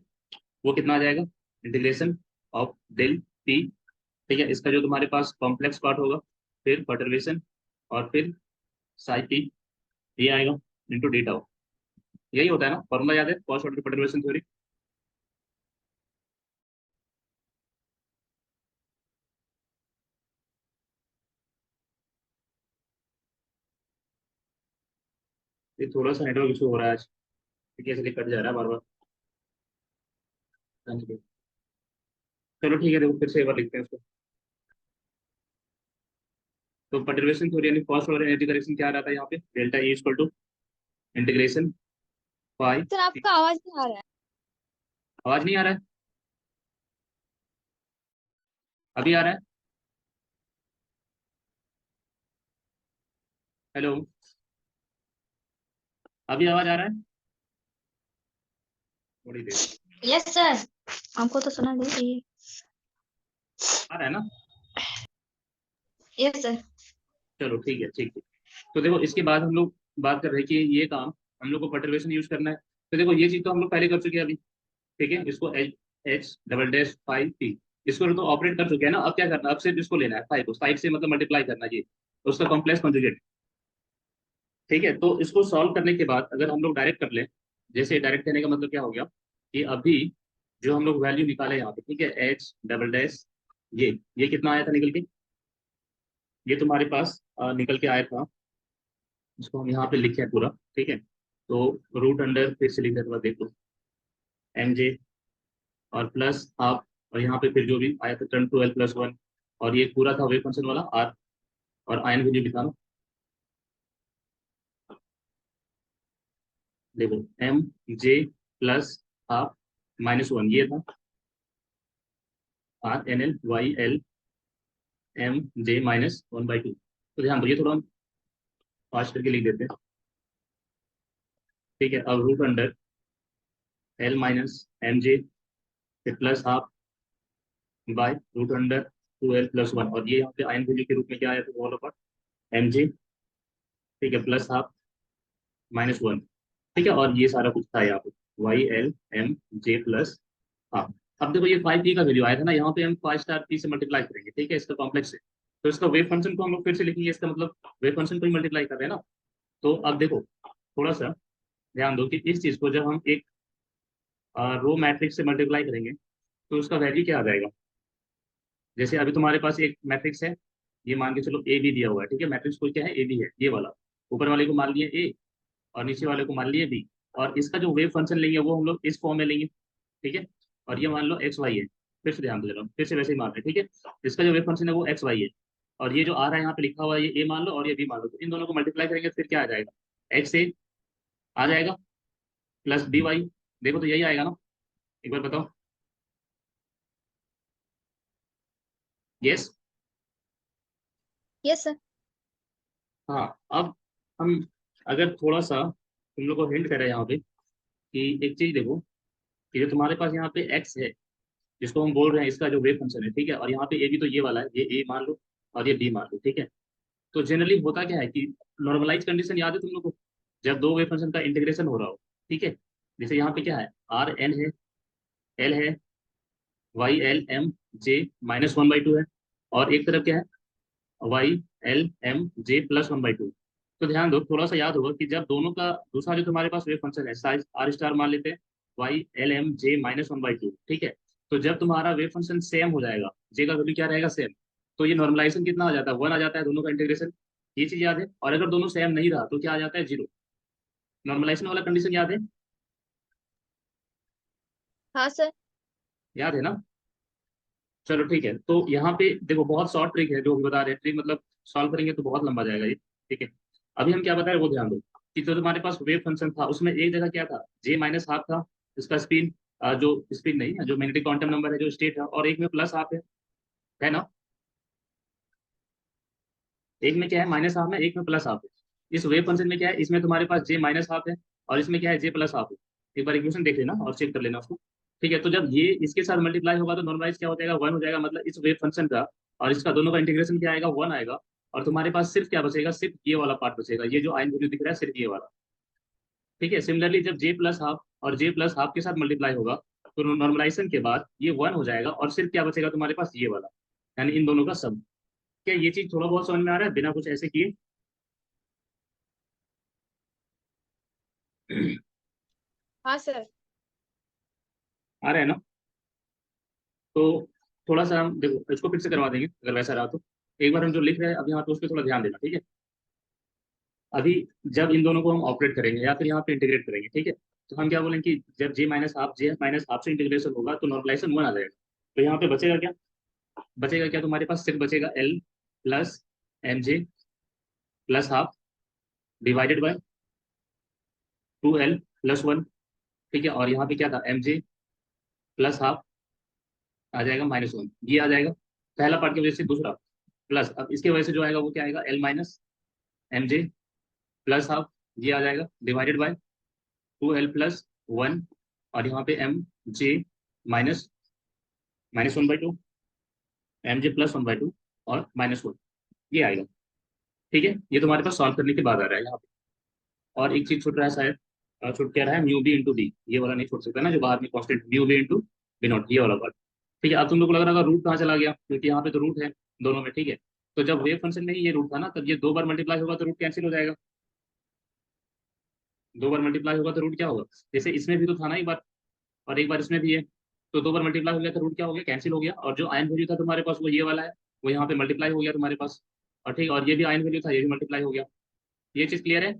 [SPEAKER 1] वो कितना आ जाएगा, इंटीग्रेशन ऑफ डेल पी, ठीक है, इसका जो तुम्हारे पास कॉम्प्लेक्स पार्ट होगा, फिर परटर्वेशन, और फिर साई पी, ये आएगा इंटू डी टाउ। यही होता है ना, फॉर्मूला याद है कॉस्ट ऑर्डर परटर्वेशन थ्योरी। ये थोड़ा सा नेटवर्क इशू हो रहा है आज, ठीक है, इसलिए कट जा रहा है बार बार। चलो ठीक है, देखो फिर से एक बार लिखते हैं उसको। तो परटर्वेशन थ्योरी यानी कॉस्ट ऑर्डर एनर्जी करेक्शन क्या रहता है यहाँ पे, delta E equal to integration pi.
[SPEAKER 2] Sir आपका आवाज नहीं आ रहा है।
[SPEAKER 1] आवाज नहीं आ रहा है, अभी आ रहा है, हेलो, अभी आवाज आ रहा है, थोड़ी देर,
[SPEAKER 2] यस सर, आपको तो सुना दे रही है।
[SPEAKER 1] आ रहा है ना।
[SPEAKER 2] Yes sir.
[SPEAKER 1] चलो ठीक है, ठीक है। तो देखो इसके बाद हम लोग बात कर रहे हैं कि ये काम हम लोग को परटर्वेशन यूज करना है। तो देखो ये चीज तो हम लोग पहले कर चुके हैं अभी, ठीक है, इसको H H double dash five P, इसको तो ऑपरेट कर चुके हैं ना। अब क्या करना है, अब सिर्फ इसको लेना है फाइव को, फाइव से मतलब मल्टीप्लाई करना है ये, तो उसका कॉम्प्लेक्स कॉन्जुगेट, ठीक है। तो इसको सॉल्व करने के बाद अगर हम लोग डायरेक्ट कर लें, जैसे डायरेक्ट करने का मतलब क्या हो गया कि अभी जो हम लोग वैल्यू निकाले यहाँ पे, ठीक है, एच डबल डैश, ये कितना आया था निकल के, ये तुम्हारे पास निकल के आया था, इसको हम यहाँ पे लिखे हैं पूरा, ठीक है। तो रूट अंडर, फिर से लिख देते हैं, देखो एम जे, और प्लस हाफ, और यहाँ पे फिर जो भी आया था टर्न 12+1, और ये पूरा था वेव फंक्शन वाला आर, और आयन वैल्यू भी था ना, देखो एम जे प्लस हाफ -1 ये था, R N L Y L M J -1/2। तो ध्यान दो, ये थोड़ा हम फास्ट करके लिख देते हैं, ठीक है। अब root under L minus M J, फिर plus half by root under 2l+1, और ये यहाँ पे आयन वैल्यू के रूप में क्या आया था, ऑल ओवर एम जे, ठीक है, प्लस हाफ -1, ठीक है, और ये सारा कुछ था यहाँ पे Y L M J plus half. अब देखो ये 5p का वैल्यू आया था ना, यहाँ पे हम 5p से मल्टीप्लाई करेंगे, ठीक है, इसका कॉम्प्लेक्स है। तो इसका वेव फंक्शन को हम लोग फिर से लिखेंगे, इसका मतलब वेव फंक्शन को ही मल्टीप्लाई कर रहे हैं ना। तो अब देखो थोड़ा सा ध्यान दो कि इस चीज को जब हम एक रो मैट्रिक्स से मल्टीप्लाई करेंगे तो उसका वैल्यू क्या आ जाएगा। जैसे अभी तुम्हारे पास एक मैट्रिक्स है, ये मान के चलो ए बी दिया हुआ है, ठीक है, मैट्रिक्स कोई क्या है, ए बी है, ये वाला, ऊपर वाले को मान लिया ए, और नीचे वाले को मान लिया बी, और इसका जो वेव फंक्शन लेंगे वो हम लोग इस फॉर्म में लेंगे, ठीक है। और ये मान लो एक्स वाई है, फिर से ध्यान दे रहा हूँ, फिर से वैसे ही मान रहे हैं, ठीक है। इसका जो वेव फंक्शन है वो एक्स वाई है, और ये जो आ रहा है यहाँ पे लिखा हुआ है, ये ए मान लो और ये बी मान लो, तो इन दोनों को मल्टीप्लाई करेंगे तो फिर क्या आ जाएगा, एक्स ए आ जाएगा प्लस बी वाई, देखो तो यही आएगा ना, एक बार बताओ, यस।
[SPEAKER 2] Yes sir.
[SPEAKER 1] हाँ, अब हम अगर थोड़ा सा तुम लोग को हिंट करें यहाँ पे कि एक चीज देखो कि जो तुम्हारे पास यहाँ पे एक्स है, जिसको हम बोल रहे हैं इसका जो वेव फंक्शन है, ठीक है, और यहाँ पे ए भी तो ये वाला है, ये ए मान लो और ये बी मान लो, ठीक है। तो जनरली होता क्या है कि नॉर्मलाइज कंडीशन याद है तुम लोग को, जब दो वेव फंक्शन का इंटीग्रेशन हो रहा हो, ठीक है, जैसे यहाँ पे क्या है, आर एन है, एल है, वाई एल एम जे -1/2 है, और एक तरफ क्या है, वाई एल एम जे +1/2। तो ध्यान दो, थोड़ा सा याद होगा कि जब दोनों का दूसरा जो तुम्हारे पास वेव फंक्शन है, साइज आर स्टार मान लेते हैं, वाई एल एम जे -1/2, ठीक है। तो जब तुम्हारा वेव फंक्शन सेम हो जाएगा, जे का वैल्यू क्या रहेगा, सेम, तो ये नॉर्मलाइजेशन कितना आ जाता है, 1 आ जाता है, दोनों का इंटीग्रेशन, ये चीज याद है। और अगर दोनों सेम नहीं रहा तो क्या आ जाता है, 0। नॉर्मलाइजेशन वाला कंडीशन याद है,
[SPEAKER 2] हाँ सर।
[SPEAKER 1] याद है ना। चलो ठीक है, तो यहाँ पे देखो बहुत शॉर्ट ट्रिक है जो भी बता रहे हैं, ट्रिक मतलब सॉल्व करेंगे तो बहुत लंबा जाएगा ये, ठीक है। अभी हम क्या बता रहे हैं वो ध्यान दो कि जो तुम्हारे पास वेव फंक्शन था उसमें एक जगह क्या था, जे -1/2 था, इसका स्पिन, जो स्पिन नहीं है, जो मैग्नेटिक क्वांटम नंबर है, जो स्टेट है, और एक में +1/2 है ना, एक में क्या है -1/2 में, एक में +1/2 है। इस वेव फंक्शन में क्या है, इसमें तुम्हारे पास जे -1/2 है, और इसमें क्या है, जे +1/2 है। एक बार इक्वेशन देख लेना और चेक कर लेना उसको, ठीक है। तो जब ये इसके साथ मल्टीप्लाई होगा तो नॉर्मलाइज क्या हो जाएगा, 1 हो जाएगा, मतलब इस वेव फंक्शन का और इसका दोनों का इंटीग्रेशन क्या आएगा, 1 आएगा। और तुम्हारे पास सिर्फ क्या बचेगा, सिर्फ ये वाला पार्ट बचेगा, ये जो आयन वैल्यू दिख रहा है सिर्फ ये वाला, ठीक है। सिमिलरली जब जे +1/2 और जे प्लस हाफ के साथ मल्टीप्लाई होगा, तो नॉर्मलाइजेशन के बाद ये 1 हो जाएगा और सिर्फ क्या बचेगा तुम्हारे पास, ये वाला, यानी इन दोनों का सम। क्या ये चीज थोड़ा बहुत समझ में आ रहा है बिना कुछ ऐसे किए?
[SPEAKER 4] हाँ सर।
[SPEAKER 1] आ रहा है ना? तो थोड़ा सा हम देखो, इसको फिर से करवा देंगे अगर वैसा रहा तो। एक बार हम जो लिख रहे हैं अब यहाँ पे उस पर थोड़ा ध्यान देना, ठीक है? अभी जब इन दोनों को हम ऑपरेट करेंगे या फिर यहाँ पे इंटीग्रेट करेंगे, ठीक है, तो हम क्या बोलेंगे कि जब जे माइनस हाफ से इंटीग्रेशन होगा तो नॉर्मलाइजेशन 1 आ जाएगा। तो यहाँ पे बचेगा क्या? बचेगा क्या तुम्हारे पास? सिर्फ बचेगा L plus M J plus half divided by 2l+1। ठीक है, और यहाँ पे क्या था, एम जे प्लस हाफ आ जाएगा -1, ये आ जाएगा पहला पार्ट की वजह से। दूसरा प्लस, अब इसके वजह से जो आएगा वो क्या आएगा, L minus M J plus half, ये आ जाएगा डिवाइडेड बाय 2l+1, और यहाँ पे M J minus -1/2, M J +1/2 और -1, ये आएगा। ठीक है, ये तुम्हारे पास सॉल्व करने के बाद आ रहा है यहाँ पे। और एक चीज छूट रहा है शायद, छूट क्या रहा है, म्यू बी इंटू डी, ये वाला नहीं छूट सकता ना, जो बाद में constant mu B into B naught, ये वाला पार्ट। ठीक है, अब तुम लोग को लग रहा होगा रूट कहाँ चला गया, क्योंकि यहाँ पे तो रूट है दोनों में। ठीक है, तो जब वेव फंक्शन में ही ये रूट था ना, तब ये 2 बार मल्टीप्लाई होगा तो रूट कैंसिल हो जाएगा। 2 बार मल्टीप्लाई होगा तो रूट क्या होगा, जैसे इसमें भी तो था ना एक बार, और एक बार इसमें भी है, तो 2 बार मल्टीप्लाई हो गया तो रूट क्या हो गया, कैंसिल हो गया। और जो आयन वैल्यू था तुम्हारे पास वो ये वाला है, वो यहाँ पे मल्टीप्लाई हो गया तुम्हारे पास। और ठीक, और ये भी आयन वैल्यू था, ये भी मल्टीप्लाई हो गया। ये चीज क्लियर है?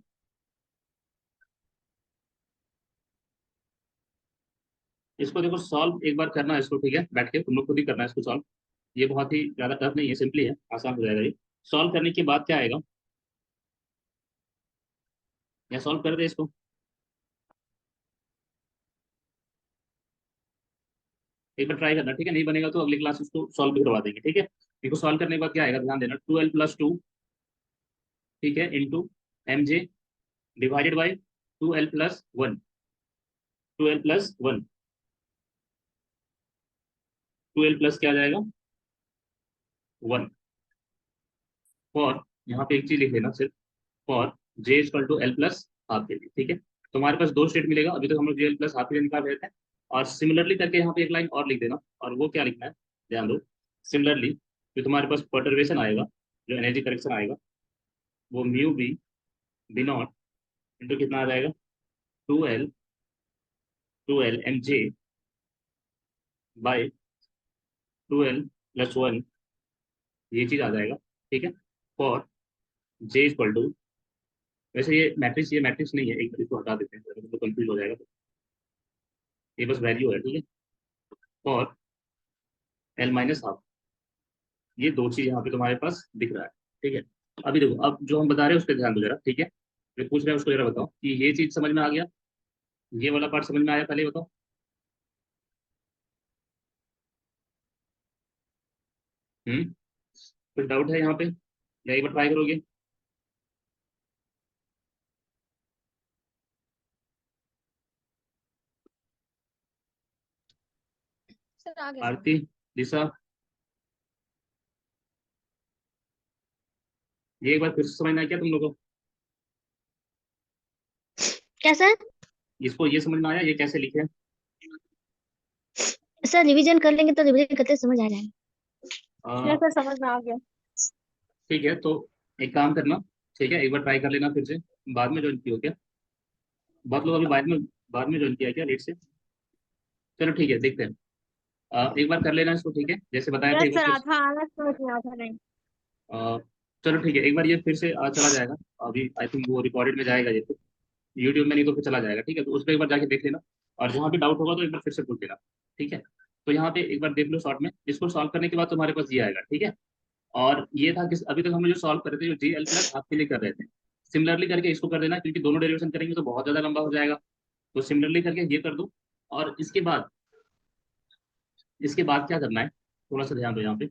[SPEAKER 1] इसको देखो सॉल्व एक बार करना है इसको, ठीक है, बैठ के तुम लोग खुद ही करना है इसको सॉल्व। ये बहुत ही ज्यादा टफ नहीं है, सिंपली है, आसान हो जाएगा ये। सॉल्व करने के बाद क्या आएगा, या सॉल्व कर दे इसको। एक बार ट्राई करना, ठीक है, नहीं बनेगा तो अगली क्लास इसको सॉल्व भी करवा देंगे, ठीक है। इसको सॉल्व करने के बाद क्या आएगा, ध्यान देना, 2l+2, ठीक है, into M J divided by 2l+1, 2l+1, 2l plus क्या आ जाएगा, 1। फॉर, यहाँ पे एक चीज लिख लेना सिर्फ, for J equal to L plus half के लिए, ठीक है। तुम्हारे पास दो स्टेट मिलेगा, अभी तक हम लोग जे एल प्लस हाफ के लिए निकाल रहे थे। और सिमिलरली करके यहाँ पे एक लाइन और लिख देना, और वो क्या लिखना है, ध्यान दो। सिमिलरली जो तुम्हारे पास परटर्वेशन आएगा, जो एनर्जी करेक्शन आएगा, वो mu B B naught into कितना आ जाएगा, 2l M J by 2l+1, ये चीज आ जाएगा, ठीक है। फॉर जे इक्वल टू, वैसे ये मैट्रिक्स नहीं है, एक बार इसको हटा देते हैं तो कंफ्यूज हो जाएगा, तो ये बस वैल्यू है, ठीक है। फॉर l-हाफ, ये दो चीज यहाँ पे तुम्हारे पास दिख रहा है, ठीक है। अभी देखो, अब जो हम बता रहे हैं उस पर ध्यान दो जरा, ठीक है। जो पूछ रहे हैं उसको जरा बताओ कि ये चीज समझ में आ गया, ये वाला पार्ट समझ में आया, पहले बताओ। कुछ डाउट है यहाँ पे, या एक बार ट्राई करोगे?
[SPEAKER 4] सर आ गया सर।
[SPEAKER 1] आरती, दिशा, ये एक बार फिर से समझना है क्या तुम लोगों को?
[SPEAKER 2] क्या सर?
[SPEAKER 1] इसको ये समझ में आया ये कैसे लिखे?
[SPEAKER 2] सर रिवीजन कर लेंगे तो रिवीजन करते समझ आ जाएगा।
[SPEAKER 4] नहीं सर, समझ में आ गया।
[SPEAKER 1] ठीक है, तो एक काम करना, ठीक है, एक बार ट्राई कर लेना फिर से। बाद में ज्वाइन की हो क्या? बहुत लोग अभी बाद में ज्वाइन किया क्या लेट से? चलो ठीक है, देखते हैं। एक बार कर लेना इसको, ठीक है, जैसे बताया था
[SPEAKER 4] यस
[SPEAKER 1] एक बार
[SPEAKER 4] सर,
[SPEAKER 1] फिर से।
[SPEAKER 4] आधा आधा समझ में आधा नहीं।
[SPEAKER 1] चलो ठीक है, एक बार ये फिर से चला जाएगा। अभी आई थिंक वो रिकॉर्डेड में जाएगा ये, तो यूट्यूब में नहीं तो फिर चला जाएगा, ठीक है, तो उस पर एक बार जाके देख लेना। और जहाँ भी डाउट होगा तो एक बार फिर से पूछ लेना, ठीक है। तो यहाँ पे एक बार देख लो शॉर्ट में, इसको सॉल्व करने के बाद तुम्हारे पास ये आएगा, ठीक है। और ये था कि अभी तक हम जो सॉल्व कर रहे थे, जो जी एल प्लस हाफ के लिए कर रहे थे, सिमिलरली करके इसको कर देना, क्योंकि दोनों डेरिवेशन करेंगे तो बहुत ज्यादा लंबा हो जाएगा। तो सिमिलरली करके ये कर दो। और इसके बाद क्या करना है, थोड़ा सा ध्यान दो यहाँ पे,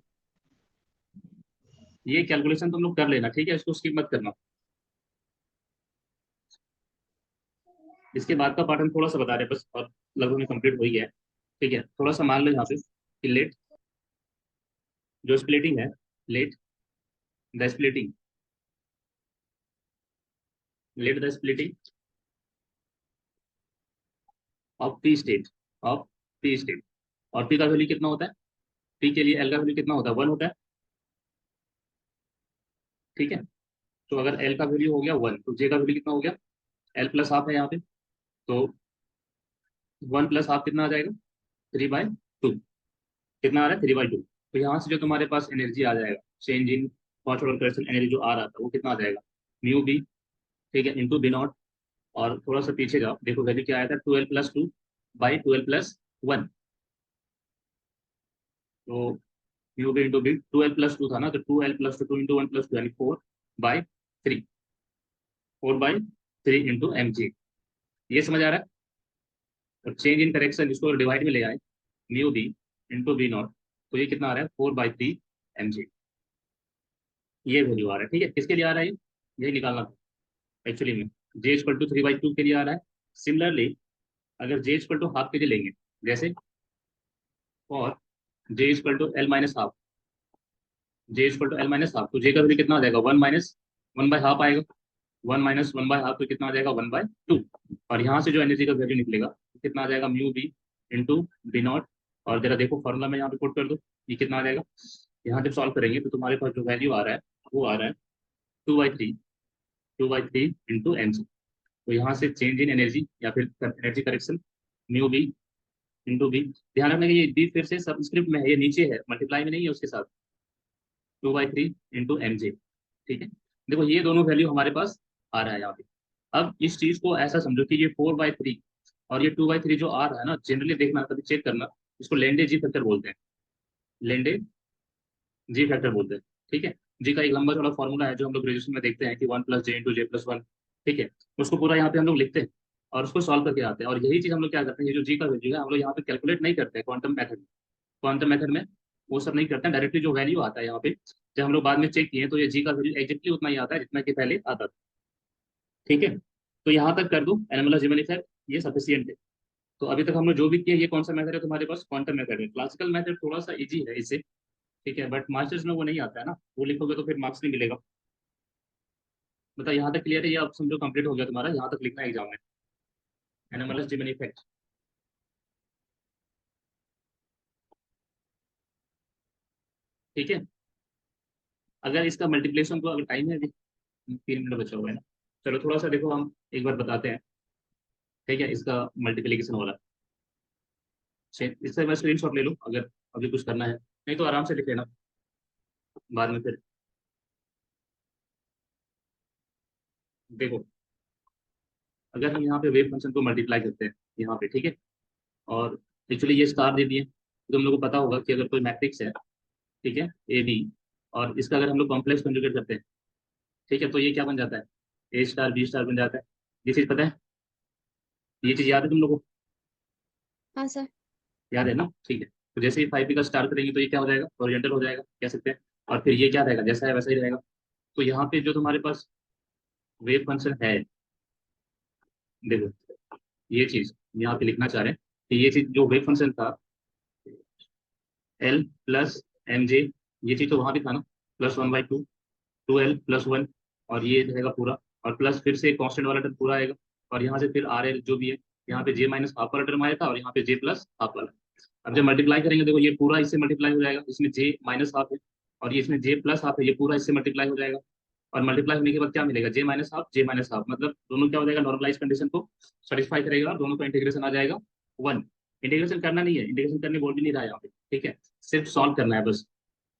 [SPEAKER 1] ये कैलकुलेशन तुम लोग कर लेना, ठीक है, इसको स्किप मत करना। इसके बाद का पार्ट हम थोड़ा सा बता रहे हैं बस, और लगभग में कंप्लीट हो ही गया है, ठीक है। थोड़ा सा मान लो यहाँ पे कि लेट, जो स्प्लिटिंग है, let the splitting, let the splitting of P state, of P state. और पी का वैल्यू कितना होता है, पी के लिए एल का वैल्यू कितना होता है, 1 होता है। ठीक है, तो अगर एल का वैल्यू हो गया 1 तो जे का वैल्यू कितना हो गया, एल प्लस हाफ है यहाँ पे, तो 1 प्लस हाफ कितना आ जाएगा, 3/2। कितना आ रहा है, 3/2। तो यहाँ से जो तुम्हारे पास एनर्जी आ जाएगा, change in phosphorus correction energy जो आ रहा था वो कितना आ जाएगा, म्यू बी, ठीक है, इंटू बी नॉट। और थोड़ा सा पीछे जाओ, देखो वैल्यू क्या आया था, 12+2/12+1। तो म्यू बी इंटू बी, 12+2 था ना, तो 12+2 इंटू 1+2 यानी 4/3, 4/3 इंटू एम जी। ये समझ आ रहा है। और चेंज इन करेक्शन इसको डिवाइड में ले आए, mu B into B naught, तो ये कितना आ रहा है, 4/3 एम जी। ये वैल्यू आ रहा है। ठीक है, किसके लिए आ रहा है ये, यही निकालना था एक्चुअली में। जे इक्वल टू 3/2 के लिए आ रहा है। सिमिलरली अगर जे इक्वल टू हाफ के लिए लेंगे, जैसे और J equal to L minus half, J equal to L minus half, तो जे का वैल्यू कितना आ जाएगा, 1 - 1/2 आएगा। 1 - 1/2 तो कितना आ जाएगा, 1/2। और यहाँ से जो एनर्जी का वैल्यू निकलेगा तो कितना आ जाएगा, mu B into B naught. और जरा देखो फॉर्मूला में यहाँ पे पुट कर दो, ये कितना आ जाएगा। यहाँ जब सॉल्व करेंगे तो तुम्हारे पास जो वैल्यू आ रहा है वो आ रहा है 2/3, 2/3 इंटू एम जी। तो यहाँ से चेंज इन एनर्जी या फिर energy correction, mu B into B. ध्यान रखना कि ये बी फिर से सबस्क्रिप्ट में है, ये नीचे है, मल्टीप्लाई में नहीं है उसके साथ। 2/3 इंटू एम जे। ठीक है, देखो ये दोनों वैल्यू हमारे पास आ रहा है यहाँ पे। अब इस चीज को ऐसा समझो कि ये 4/3 और ये 2/3 जो आ रहा है ना, जनरली देखना कभी चेक करना, इसको लेंडे जी फैक्टर बोलते हैं, लेंडे जी फैक्टर बोलते हैं। ठीक है, जी का एक लंबा चौड़ा फॉर्मूला है जो हम लोग ग्रेजुएशन में देखते हैं कि 1 + j इंटू J+1। ठीक है, उसको पूरा यहाँ पे हम लोग लिखते हैं और उसको सॉल्व करके आते हैं। और यही चीज हम लोग क्या करते हैं, ये जो जी का वैल्यू है हम लोग यहाँ पे कैलकुलेट नहीं करते हैं क्वांटम मेथड में। क्वांटम मेथड में वो सब नहीं करते हैं, डायरेक्टली जो वैल्यू आता है यहाँ पे, जब हम लोग बाद में चेक किए तो ये जी का वैल्यू एग्जैक्टली उतना ही आता है जितना कि पहले आता था। ठीक है, तो यहाँ तक कर दूं एनमोलर जीवन इफेक्ट, ये सफिशियंट है। तो अभी तक हम लोग जो भी किया, ये कौन सा मेथड है तुम्हारे पास, क्वांटम मेथड है। क्लासिकल मेथड थोड़ा सा इजी है इससे, ठीक है, बट मास्टर्स में वो नहीं आता है ना, वो लिखोगे तो फिर मार्क्स नहीं मिलेगा। मतलब यहाँ तक क्लियर है, ये आप समझो कंप्लीट हो गया तुम्हारा, यहाँ तक लिखना है एग्जाम में, एनमोलर जीवन इफेक्ट। ठीक है, अगर इसका मल्टीप्लिकेशन को, अगर टाइम है अभी 3 मिनट बचा हुआ है ना, चलो थोड़ा सा देखो हम एक बार बताते हैं। ठीक है, इसका मल्टीप्लिकेशन वाला, इससे मैं स्क्रीन शॉट ले लूँ अगर अभी कुछ करना है, नहीं तो आराम से लिख लेना बाद में फिर। देखो अगर हम यहाँ पे वेव फंक्शन को मल्टीप्लाई करते हैं यहाँ पे, ठीक है, और एक्चुअली ये स्टार दे दिए, तो तुम लोगों को पता होगा कि अगर कोई मैट्रिक्स है, ठीक है, ए बी, और इसका अगर हम लोग कॉम्प्लेक्स कंजुगेट करते हैं, ठीक है, तो ये क्या बन जाता है, A*B* बन जाता है। ये चीज़ पता है, ये चीज़ याद है तुम लोगों को,
[SPEAKER 2] हाँ सर।
[SPEAKER 1] याद है ना, ठीक है। तो जैसे ही 5P का स्टार करेंगे तो ये क्या हो जाएगा, ओरिएंटल हो जाएगा कह सकते हैं। और फिर ये क्या रहेगा, जैसा है वैसा ही रहेगा। तो यहाँ पे जो तुम्हारे पास वेव फंक्शन है, देखो ये चीज यहाँ पे लिखना चाह रहे हैं कि ये चीज जो वेव फंक्शन था, L + mj, ये चीज तो वहां भी था ना, +1/2, 2L + 1, और ये रहेगा पूरा, और प्लस फिर से कांस्टेंट वाला टर्म पूरा आएगा। और यहाँ से फिर RL जो भी है, यहाँ पे J - हाफ वाला टर्म आया था, और यहाँ पे J+हाफ वाला। अब जब मल्टीप्लाई करेंगे, देखो ये पूरा इससे मल्टीप्लाई हो जाएगा, इसमें J - हाफ है, और ये इसमें J+हाफ है, ये पूरा इससे मल्टीप्लाई हो जाएगा। और मल्टीप्लाई होने के बाद क्या मिलेगा, J - हाफ, J - हाफ, मतलब दोनों क्या हो जाएगा, नॉर्मलाइज कंडीशन को सेटिस्फाई करेगा, और दोनों का इंटीग्रेशन आ जाएगा 1। इंटीग्रेशन करना नहीं है, इंटीग्रेशन करने बोल भी नहीं रहा है यहाँ पे, ठीक है, सिर्फ सॉल्व करना है बस।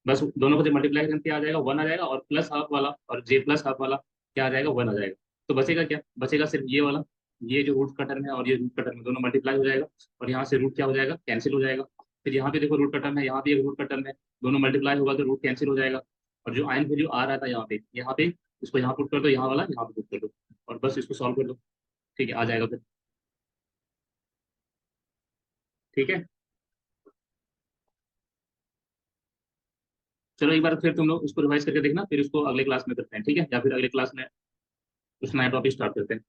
[SPEAKER 1] बस दोनों को जब मल्टीप्लाई करके आ जाएगा 1 आ जाएगा, और +हाफ वाला और J+हाफ वाला क्या आ जाएगा, 1 आ जाएगा। तो बचेगा क्या, बचेगा सिर्फ ये वाला, ये जो रूट का टर्म है और ये रूट का टर्म है, दोनों मल्टीप्लाई हो जाएगा, और यहाँ से रूट क्या हो जाएगा, कैंसिल हो जाएगा। फिर यहाँ पे देखो रूट का टर्म है, यहाँ पे एक रूट का टर्म है, दोनों मल्टीप्लाई होगा तो रूट कैंसिल हो जाएगा। और जो आयन वैल्यू आ रहा था यहाँ पे इसको यहाँ पुट कर दो, यहाँ वाला यहाँ पे पुट कर दो, और बस इसको सॉल्व कर दो, ठीक है, आ जाएगा फिर। ठीक है, चलो एक बार फिर तुम लोग इसको रिवाइज करके देखना, फिर इसको अगले क्लास में करते हैं, ठीक है, या फिर अगले क्लास में कुछ नया टॉपिक स्टार्ट करते हैं।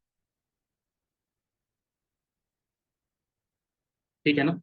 [SPEAKER 1] ठीक है ना।